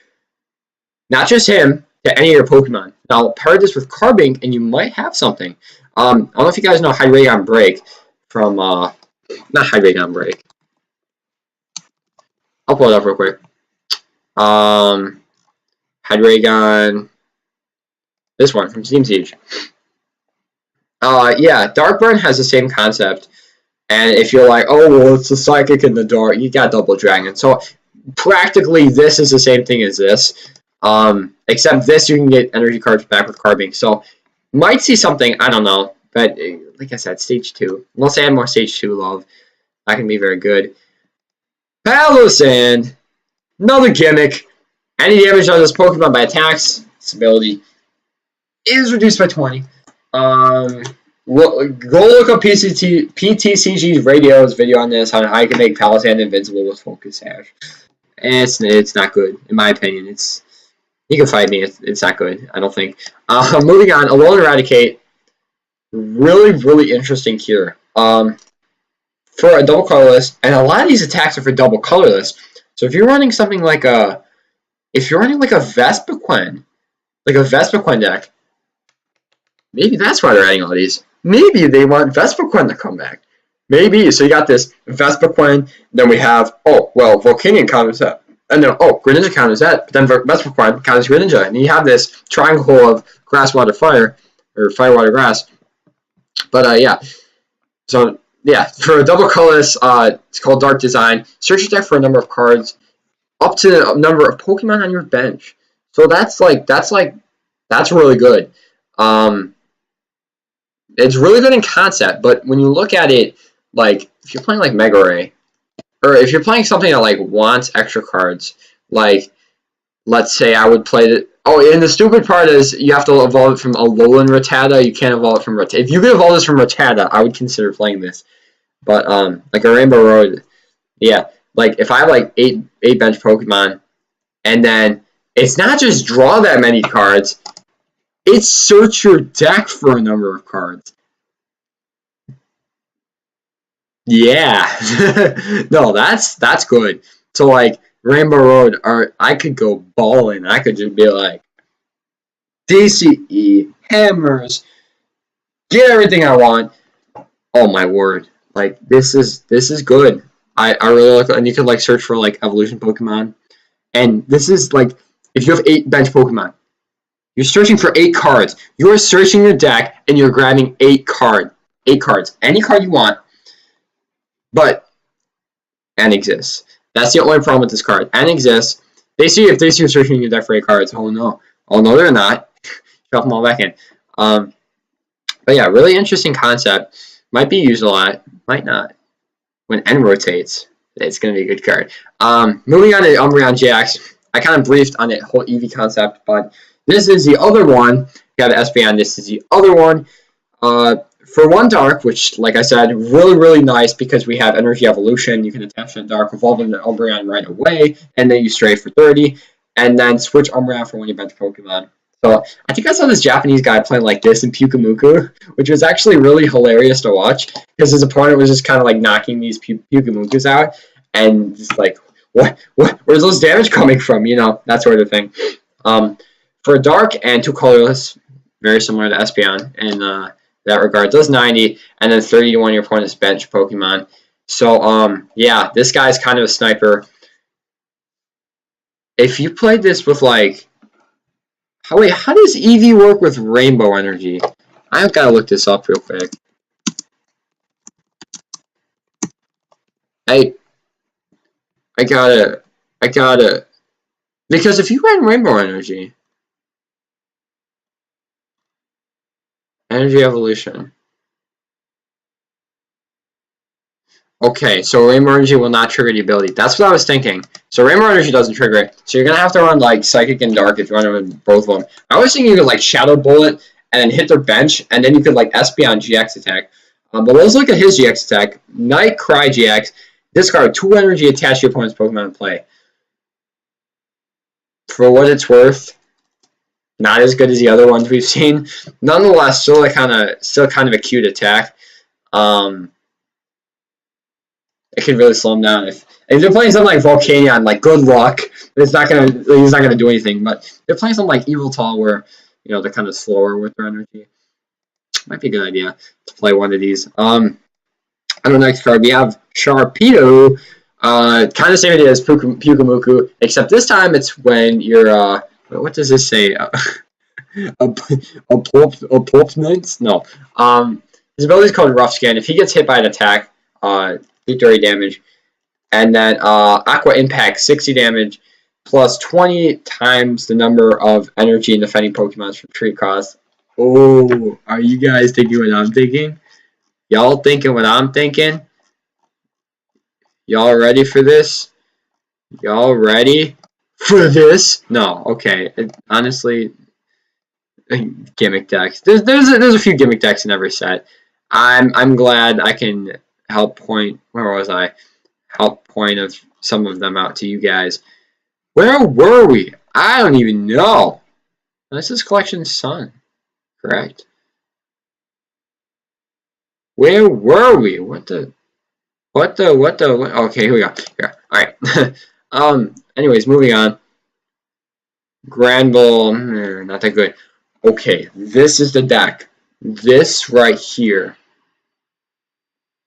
him, to any of your Pokemon. Now pair this with Carbink, and you might have something. I don't know if you guys know Hydreigon Break from not Hydreigon Break. I'll pull it up real quick. Hydreigon. This one from Steam Siege. Yeah, Dark Burn has the same concept. And if you're like, oh, well, it's a psychic in the dark, you got Double Dragon. So practically, this is the same thing as this. Except this, you can get energy cards back with carbing. So might see something, I don't know. But like I said, stage 2. Unless they add more stage 2 love, that can be very good. Palossand, another gimmick. Any damage on this Pokemon by attacks, its ability is reduced by 20. Go look up PTCG's radio's video on this on how you can make Palossand invincible with Focus Sash. It's not good in my opinion. You can fight me. It's not good. I don't think. Moving on, Alone Eradicate. Really interesting here. For a double colorless, and a lot of these attacks are for double colorless. So if you're running something like a Vespiquen, deck, maybe that's why they're adding all these. Maybe they want Vespiquen to come back. Maybe. So you got this Vespiquen, then we have, oh, well, Volcanion counters that. And then, oh, Greninja counters that, but then Vespiquen counters Greninja. And you have this triangle of grass, water, fire, or fire, water, grass. But, yeah. So, yeah, for a double colorless, it's called Dark Design. Search your deck for a number of cards up to the number of Pokemon on your bench. So that's really good. It's really good in concept, but when you look at it, like, if you're playing like Mega Ray, or if you're playing something that like wants extra cards, like, let's say I would play it. Oh, and the stupid part is you have to evolve it from Alolan Rattata. You can't evolve it from Rattata. If you could evolve this from Rattata, I would consider playing this. But like a Rainbow Road, yeah. Like if I have like eight bench Pokemon, and then it's not just draw that many cards, it's search your deck for a number of cards. Yeah. No, that's good. So like Rainbow Road, or I could go balling. I could just be like DCE, hammers, get everything I want. Oh my word. Like this is good. I really like, and you can like search for like evolution Pokemon. And this is like if you have 8 bench Pokemon, you're searching for 8 cards. You're searching your deck and you're grabbing 8 cards. Any card you want. But N exists. That's the only problem with this card. N exists. If they see you searching your deck for 8 cards, oh no, they're not. Shove them all back in. But yeah, really interesting concept. Might be used a lot. Might not. When N rotates, it's gonna be a good card. Moving on to Umbreon GX. I kind of briefed on the whole EV concept, but this is the other one. You have SBN. This is the other one. For one dark, which, like I said, really nice because we have Energy Evolution. You can attach that dark, evolve into Umbreon right away, and then you stray for 30, and then switch Umbreon for when you bench Pokemon. So I think I saw this Japanese guy playing like this in Pyukumuku, which was actually really hilarious to watch because his opponent was just kind of like knocking these Pyukumukus out, and just like, where's those damage coming from? You know, that sort of thing. For dark and 2 colorless, very similar to Espeon in that regard, does 90, and then 30 to one of your opponent's bench Pokemon. So yeah, this guy's kind of a sniper. If you played this with like, how does EV work with Rainbow Energy? I've got to look this up real quick. I gotta, because if you ran Rainbow Energy Evolution. Okay, so Rainbow Energy will not trigger the ability. That's what I was thinking. So Rainbow Energy doesn't trigger it. So you're going to have to run like Psychic and Dark if you want to run both of them. I was thinking you could like Shadow Bullet and then hit their bench, and then you could like Espeon GX attack. But let's look at his GX attack. Night Cry GX. Discard 2 energy attached to your opponent's Pokemon in play. For what it's worth, not as good as the other ones we've seen. Nonetheless, still kind of a cute attack. It could really slow him down if they're playing something like Volcanion. Like, good luck. He's not gonna do anything. But they're playing something like Yveltal, where they're kind of slower with their energy. Might be a good idea to play one of these. On the next card, we have Sharpedo. Kind of same idea as Pyukumuku, except this time it's when you're what does this say? Appointments? No. His ability is called Rough Skin. If he gets hit by an attack, do 30 damage. And then Aqua Impact, 60 damage, plus 20 times the number of energy and defending Pokemons from tree cost. Oh, are you guys thinking what I'm thinking? Y'all thinking what I'm thinking? Y'all ready for this? Y'all ready for this? No, okay. Honestly, gimmick decks. There's a few gimmick decks in every set. I'm glad I can help point. Where was I? Help point of some of them out to you guys. Where were we? I don't even know. This is Collection Sun, correct? Where were we? What the? Okay, here we go. Here. All right. Anyways, moving on. Granville, not that good. Okay, this is the deck. This right here.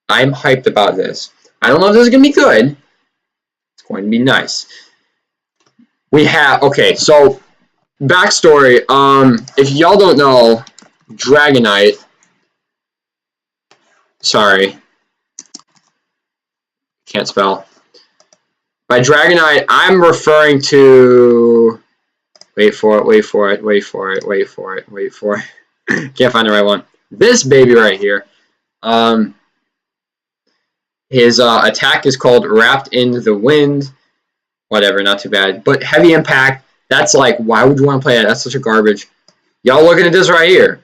I'm hyped about this. I don't know if this is gonna be good. It's going to be nice. We have so backstory. If y'all don't know, Dragonite. Sorry, can't spell. By Dragonite, I'm referring to. Wait for it. Can't find the right one. This baby right here. His attack is called Wrapped in the Wind. Whatever, not too bad. But Heavy Impact, that's like, why would you want to play that? That's such a garbage. Y'all looking at this right here.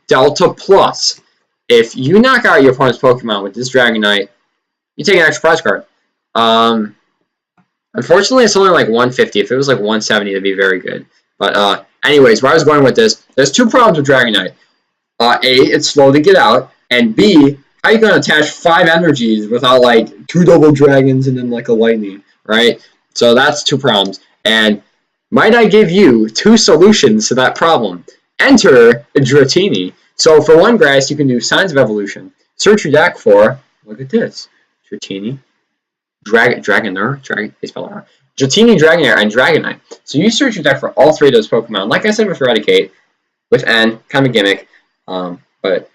Delta Plus. If you knock out your opponent's Pokemon with this Dragonite, you take an extra prize card. Unfortunately, it's only like 150. If it was like 170, it'd be very good. But anyways, where I was going with this, there's two problems with Dragonite. A, it's slow to get out, and B, how are you going to attach 5 energies without like 2 double dragons and then like a lightning, right? So that's 2 problems. And might I give you 2 solutions to that problem? Enter Dratini. So for one grass, you can do Signs of Evolution. Search your deck for, look at this, Dratini, Dragonair, Dratini, Dragonair, and Dragonite. So you search your deck for all 3 of those Pokemon. Like I said with Eradicate, with N, kind of a gimmick, but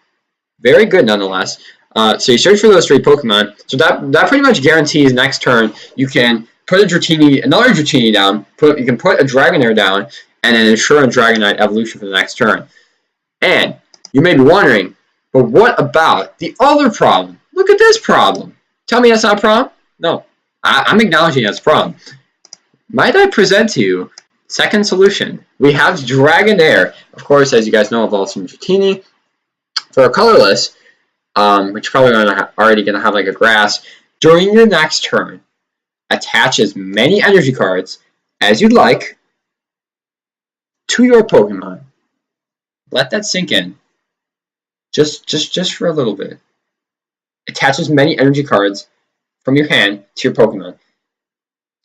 very good nonetheless. So you search for those 3 Pokemon. So that pretty much guarantees next turn you can put another Dratini down. You can put a Dragonair down, and then ensure a Dragonite evolution for the next turn. And you may be wondering, but what about the other problem? Look at this problem. Tell me that's not a problem? No, I'm acknowledging that's a problem. Might I present to you second solution? We have Dragonair. Of course, as you guys know, evolves from Dratini. For a colorless, which you're probably already going to have like a grass, during your next turn, attach as many energy cards as you'd like to your Pokemon. Let that sink in. Just for a little bit. Attach as many energy cards from your hand to your Pokemon.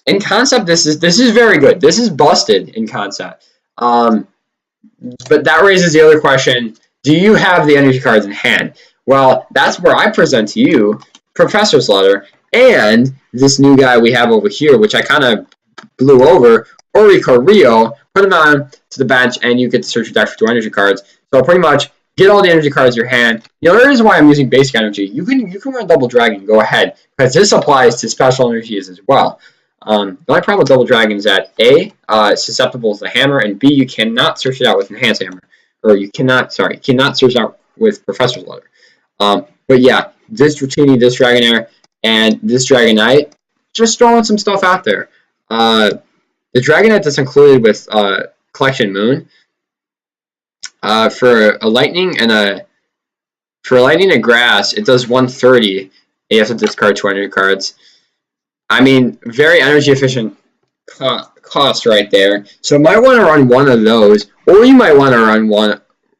In concept, this is very good. This is busted in concept. But that raises the other question: do you have the energy cards in hand? Well, that's where I present to you Professor's Letter and this new guy we have over here, which I kind of blew over, Oricorio. Put him on to the bench, and you get to search your deck for 2 energy cards. So pretty much, get all the energy cards in your hand. The other reason why I'm using basic energy, you can run Double Dragon, go ahead, because this applies to special energies as well. The only problem with Double Dragon is that A, it's susceptible to the hammer, and B, you cannot search it out with Enhanced Hammer. Or you cannot search it out with Professor's Letter. But yeah, this Dratini, this Dragonair, and this Dragonite, just throwing some stuff out there. The Dragonite that's included with Collection Moon, for a lightning and a grass, it does 130. You have to discard 200 cards. I mean, very energy efficient cost right there. So you might want to run one of those, or you might want to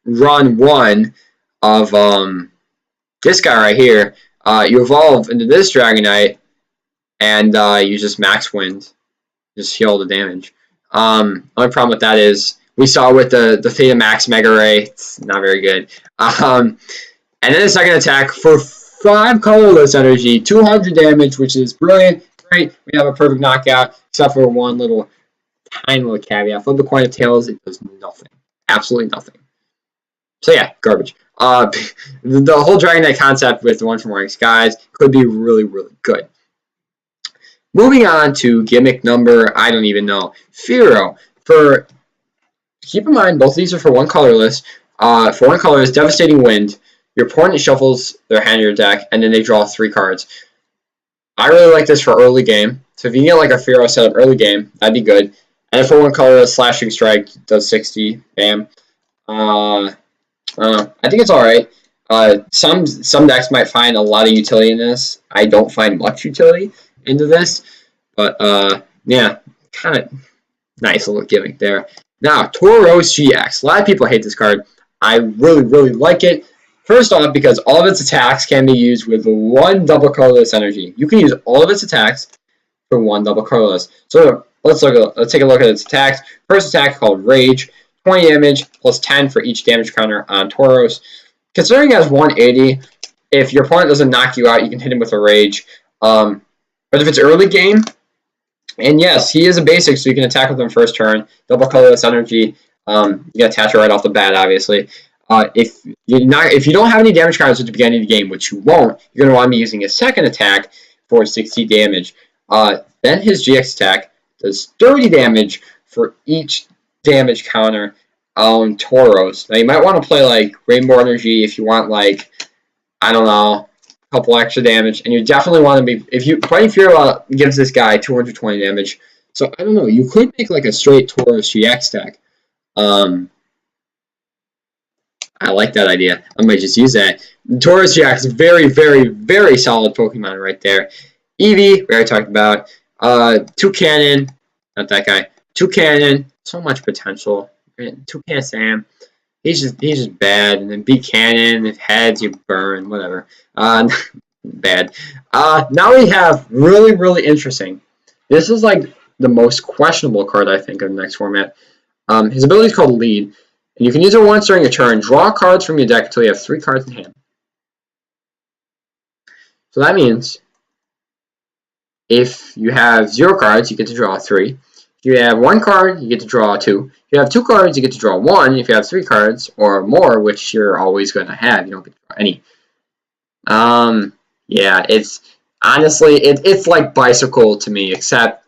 run one of this guy right here. You evolve into this Dragonite, and you just max wind, just heal the damage. Only problem with that is we saw with the Theta Max Mega Ray, it's not very good. And then the second attack for 5 colorless energy, 200 damage, which is brilliant. Great. We have a perfect knockout, except for one tiny little caveat. Flip the coin of tails, it does nothing. absolutely nothing. So yeah, garbage. The whole Dragon Knight concept with the one from Morning Skies could be really, really good. Moving on to gimmick number, I don't even know, Firo. Keep in mind, both of these are for one colorless. For one colorless, Devastating Wind. Your opponent shuffles their hand in your deck, and then they draw 3 cards. I really like this for early game. So if you can get like a Firo setup early game, that'd be good. And for one colorless, Slashing Strike does 60. Bam. I think it's alright. Some decks might find a lot of utility in this. I don't find much utility into this. But yeah, kind of nice little gimmick there. Now, Tauros GX. A lot of people hate this card. I really, really like it. First off, because all of its attacks can be used with 1 double colorless energy. You can use all of its attacks for 1 double colorless. So let's take a look at its attacks. First attack called Rage, 20 damage plus 10 for each damage counter on Tauros. Considering it has 180, if your opponent doesn't knock you out, you can hit him with a Rage. But if it's early game, and yes, he is a basic, so you can attack with him first turn. Double colorless energy. You can attach it right off the bat, obviously. If you don't have any damage counters at the beginning of the game, which you won't, you're going to want to be using his second attack for 60 damage. Then his GX attack does 30 damage for each damage counter on Tauros. Now you might want to play like Rainbow Energy if you want like, I don't know, a couple extra damage, and you definitely want to be, if you Fighting Fury gives this guy 220 damage, so I don't know, you could make like a straight Tauros GX deck. I like that idea. I might just use that. Tauros GX is very, very, very solid Pokemon right there. Eevee, we already talked about. Toucannon, not that guy. Toucannon, so much potential. Toucan Sam, he's just bad. And then Buchanan, if heads you burn, whatever. Bad. Now we have really, really interesting. This is like the most questionable card I think of the next format. His ability is called Lead. And you can use it once during a turn. Draw cards from your deck until you have 3 cards in hand. So that means if you have 0 cards, you get to draw 3. If you have 1 card, you get to draw 2. If you have 2 cards, you get to draw 1. If you have 3 cards or more, which you're always going to have, you don't get to draw any. Yeah, it's honestly it's like Bicycle to me, except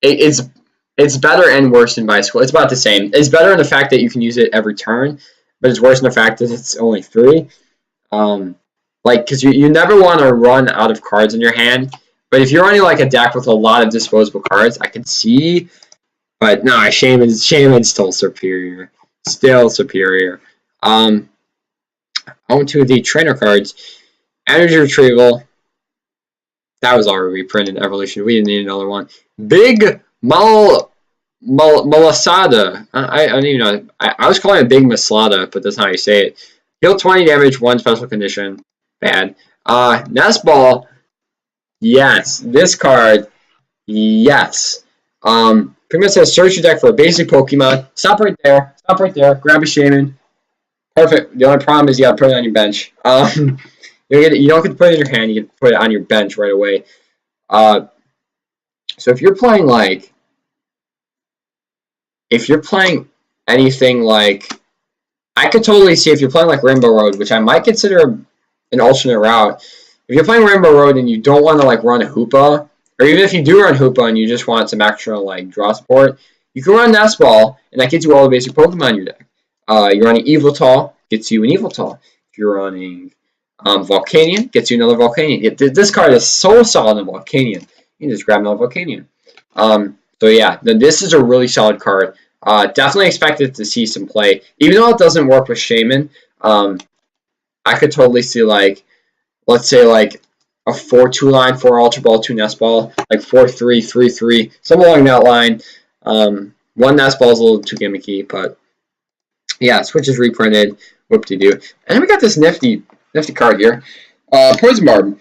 it's better and worse than Bicycle. It's about the same. It's better in the fact that you can use it every turn, but it's worse in the fact that it's only 3. Like, because you never want to run out of cards in your hand. But if you're running like a deck with a lot of disposable cards, I can see. But no, Shaman's still superior. Still superior. On to the trainer cards. Energy Retrieval. That was already reprinted. Evolution. We didn't need another one. Big Malasada. I don't even know. I was calling it Big Maslada, but that's not how you say it. Heal 20 damage, 1 special condition. Bad. Nest Ball. Yes. This card. Yes. Pretty much says search your deck for a basic Pokemon. Stop right there. Stop right there. Grab a Shaman. Perfect. The only problem is you gotta put it on your bench. You don't get to put it in your hand. You get to put it on your bench right away. So if you're playing like, anything like, I could totally see if you're playing like Rainbow Road, which I might consider an alternate route. If you're playing Rainbow Road and you don't want to like run a Hoopa, or even if you do run Hoopa and you just want some extra like draw support, you can run Nest Ball, and that gets you all the basic Pokemon in your deck. You're running Eviltal, gets you an Eviltal. If you're running Volcanion, gets you another Volcanion. This card is so solid in Volcanion. You can just grab another Volcanion. So yeah, this is a really solid card. Definitely expected to see some play. Even though it doesn't work with Shaman, I could totally see like, let's say like a 4-2 line, 4 Ultra Ball, 2 Nest Ball, like 4-3, 3-3, somewhere along that line. 1 Nest Ball is a little too gimmicky, but yeah, Switch is reprinted. Whoop-de-doo. And then we got this nifty card here. Poison Barb.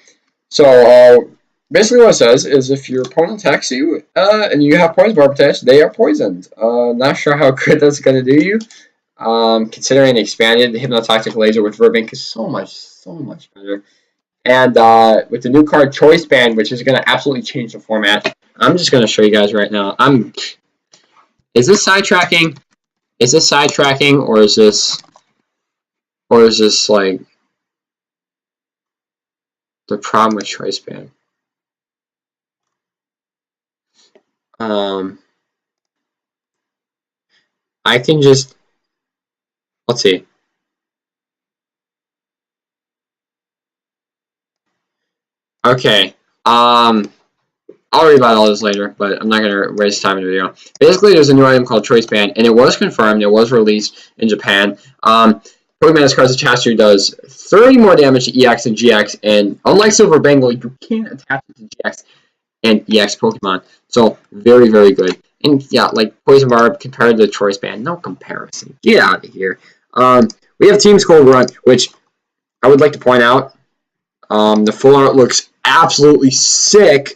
So basically what it says is if your opponent attacks you and you have Poison Barb attached, they are poisoned. Not sure how good that's going to do you. Considering the expanded Hypnotoxic Laser with Verbank is so much better. And with the new card Choice Band, which is going to absolutely change the format, I'm just going to show you guys right now. Is this sidetracking? Is this sidetracking, or is this like the problem with choice band? I can just, let's see. Okay. I'll read about all this later, but I'm not going to waste time in the video. Basically, there's a new item called Choice Band, and it was confirmed. It was released in Japan. Pokemon has cards attached to does 30 more damage to EX and GX, and unlike Silver Bangle, you can't attach it to GX and EX Pokemon. So, very, very good. And yeah, like Poison Barb compared to Choice Band, no comparison. Get out of here. We have Team Skull Grunt, which I would like to point out. The full art looks absolutely sick.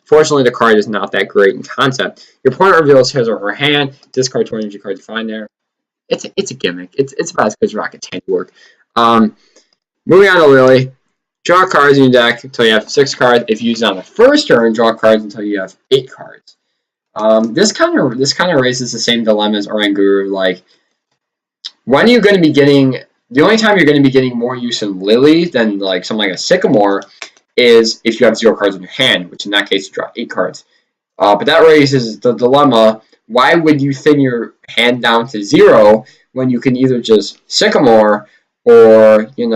Fortunately, the card is not that great in concept. Your opponent reveals his or her hand. Discard 2 energy cards you find there. It's a gimmick. It's about as good as Rocket's handiwork. Moving on to Lily. Draw cards in your deck until you have 6 cards. If you use it on the first turn, draw cards until you have 8 cards. This kind of raises the same dilemma as Oranguru. Like, when are you going to be getting? The only time you're going to be getting more use in Lily than like something like a Sycamore is if you have 0 cards in your hand, which in that case you draw 8 cards. But that raises the dilemma: why would you thin your hand down to 0 when you can either just Sycamore or you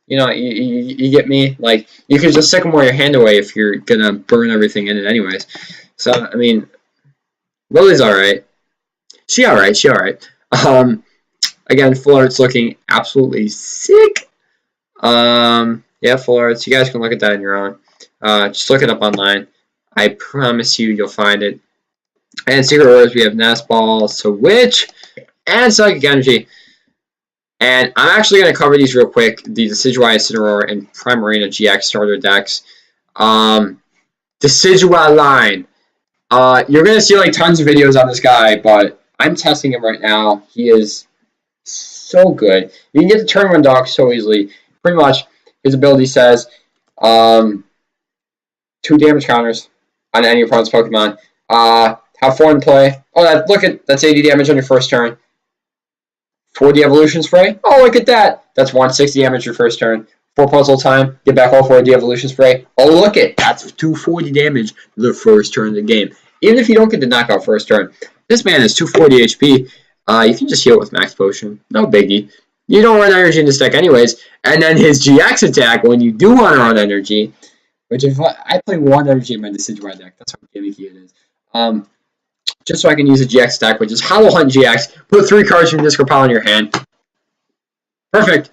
get me? Like, you can just Sycamore your hand away if you're gonna burn everything in it anyways. So I mean, Lily's alright. She alright. Again, full art's looking absolutely sick. Yeah, full arts. You guys can look at that on your own. Just look it up online. I promise you'll find it. And Secret Wars, we have Nest Ball, Switch, and Psychic Energy. And I'm actually going to cover these real quick. The Decidueye, Incineroar, and Primarina GX starter decks. Decidueye line. You're going to see like tons of videos on this guy, but I'm testing him right now. He is so good. You can get the turn 1 dog so easily. Pretty much, his ability says 2 damage counters on any opponent's Pokemon. Have 4 in play. Oh, that's 80 damage on your first turn. 4 de-evolution spray. Oh, look at that. That's 160 damage your first turn. 4 puzzle time. Get back all 4 de-evolution spray. Oh, look at that's 240 damage the first turn of the game. Even if you don't get the knockout first turn, this man has 240 HP. You can just heal it with Max Potion. No biggie. You don't run energy in this deck anyways. And then his GX attack, when you do want to run energy, which if I play 1 energy in my Decidueye deck, that's how gimmicky it is. Just so I can use a GX attack, which is Hollow Hunt GX. Put 3 cards from your discard pile in your hand. Perfect.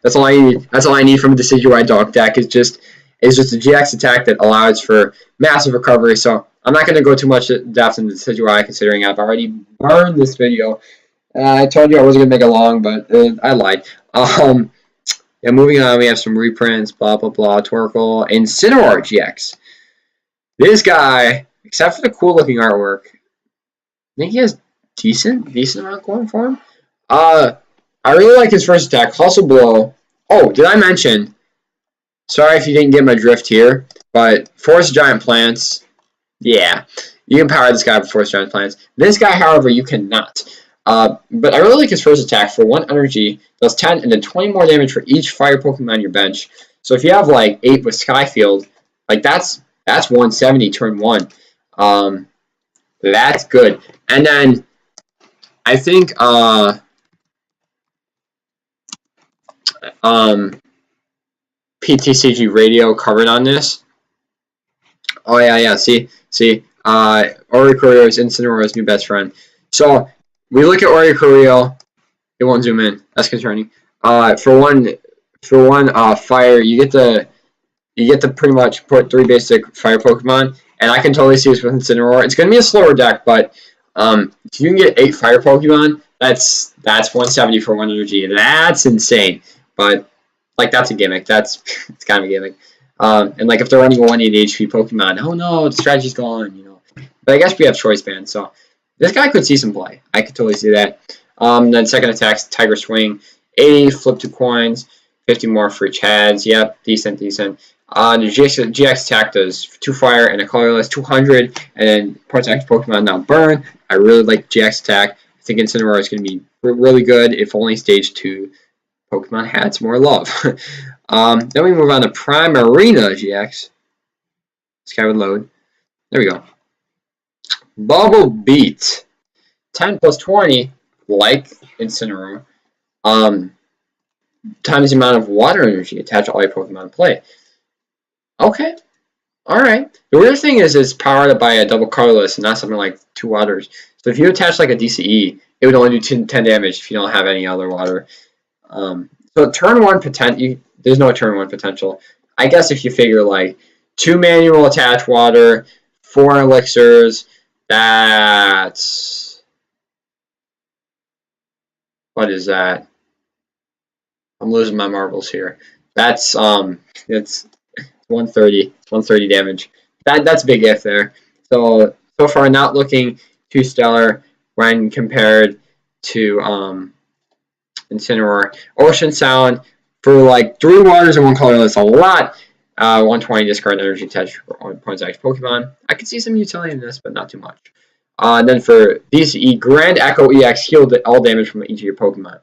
That's all I need. That's all I need from a Decidueye dog deck. Is just a GX attack that allows for massive recovery. So I'm not going to go too much depth into Decidueye, considering I've already burned this video. I told you I wasn't going to make it long, but I lied. Yeah, moving on, we have some reprints, blah, blah, blah, Torkoal, and Incineroar GX. This guy, except for the cool-looking artwork, I think he has decent amount going for him. I really like his first attack, Hustle Blow. Oh, did I mention, sorry if you didn't get my drift here, but Forest Giant Plants, yeah, you can power this guy with Forest Giant Plants. This guy, however, you cannot. But I really like his first attack. For 1 energy, does 10 and then 20 more damage for each fire Pokemon on your bench. So if you have like 8 with Skyfield, like that's 170 turn 1. That's good. And then I think PTCG Radio covered on this. Oh yeah. See. Oricorio is Incineroar's new best friend. So we look at Oricorio. It won't zoom in. That's concerning. For one fire, you get to pretty much put 3 basic fire Pokemon, and I can totally see this with Incineroar. It's gonna be a slower deck, but if you can get 8 fire Pokemon, that's 170 for 1 energy. That's insane. But like that's a gimmick. It's kind of a gimmick. And like if they're running a 180 HP Pokemon, oh no, the strategy's gone, But I guess we have Choice Band, so this guy could see some play. I could totally see that. Then second attack's Tiger Swing, 80, flip 2 coins, 50 more for each heads. Yep, decent. The GX attack does 2 fire and a colorless 200, and then parts X Pokemon now burn. I really like GX attack. I think Incineroar is going to be really good if only stage 2 Pokemon had some more love. Then we move on to Primarina GX. This guy would load. There we go. Bubble Beat. 10 plus 20, like Incineroar. Times the amount of water energy attached to all your Pokemon in play. Okay. Alright. The weird thing is it's powered by a double colorless and not something like 2 waters. So if you attach like a DCE, it would only do 10 damage if you don't have any other water. So turn 1 potential, there's no turn 1 potential. I guess if you figure like 2 manual attach water, 4 elixirs, that's... What is that? I'm losing my marbles here. That's it's 130. 130 damage. That's big if there. So far not looking too stellar when compared to Incineroar. Ocean Sound for like 3 waters and 1 colorless, a lot. 120 discard energy attached on points X Pokemon. I could see some utility in this, but not too much. And then for DCE, Grand Echo EX healed all damage from each of your Pokemon.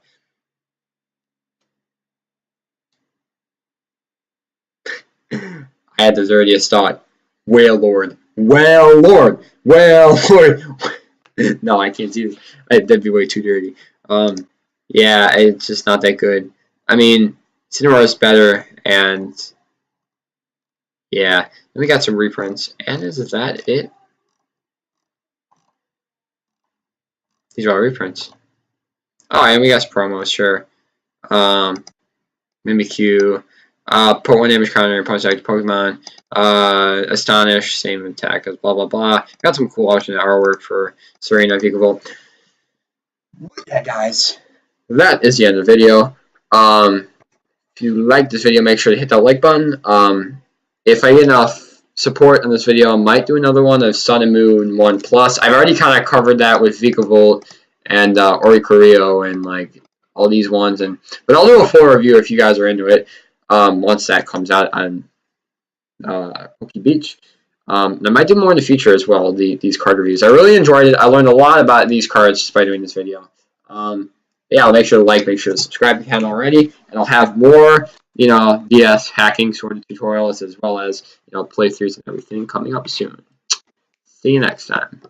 I had the dirtiest thought. Whale Lord. Whale Lord. Whale Lord. No, I can't see this. That'd be way too dirty. Yeah, it's just not that good. I mean, Incineroar is better, and yeah. Then we got some reprints. And is that it? These are all reprints. Oh, and we got some promos, sure. Mimikyu. Put 1 damage counter and punch back to Pokemon. Astonish, same attack as blah blah blah. Got some cool alternate artwork for Serena Vikavolt. Yeah, guys. That is the end of the video. If you like this video, make sure to hit that like button. If I get enough support on this video, I might do another one of Sun and Moon 1 Plus. I've already kind of covered that with Vikavolt and Oricorio and like all these ones, but I'll do a full review if you guys are into it. Once that comes out on Pokey Beach. I might do more in the future as well, these card reviews. I really enjoyed it. I learned a lot about these cards just by doing this video. Yeah, I'll make sure to like, make sure to subscribe to the channel already, and I'll have more, DS hacking sort of tutorials as well as, playthroughs and everything coming up soon. See you next time.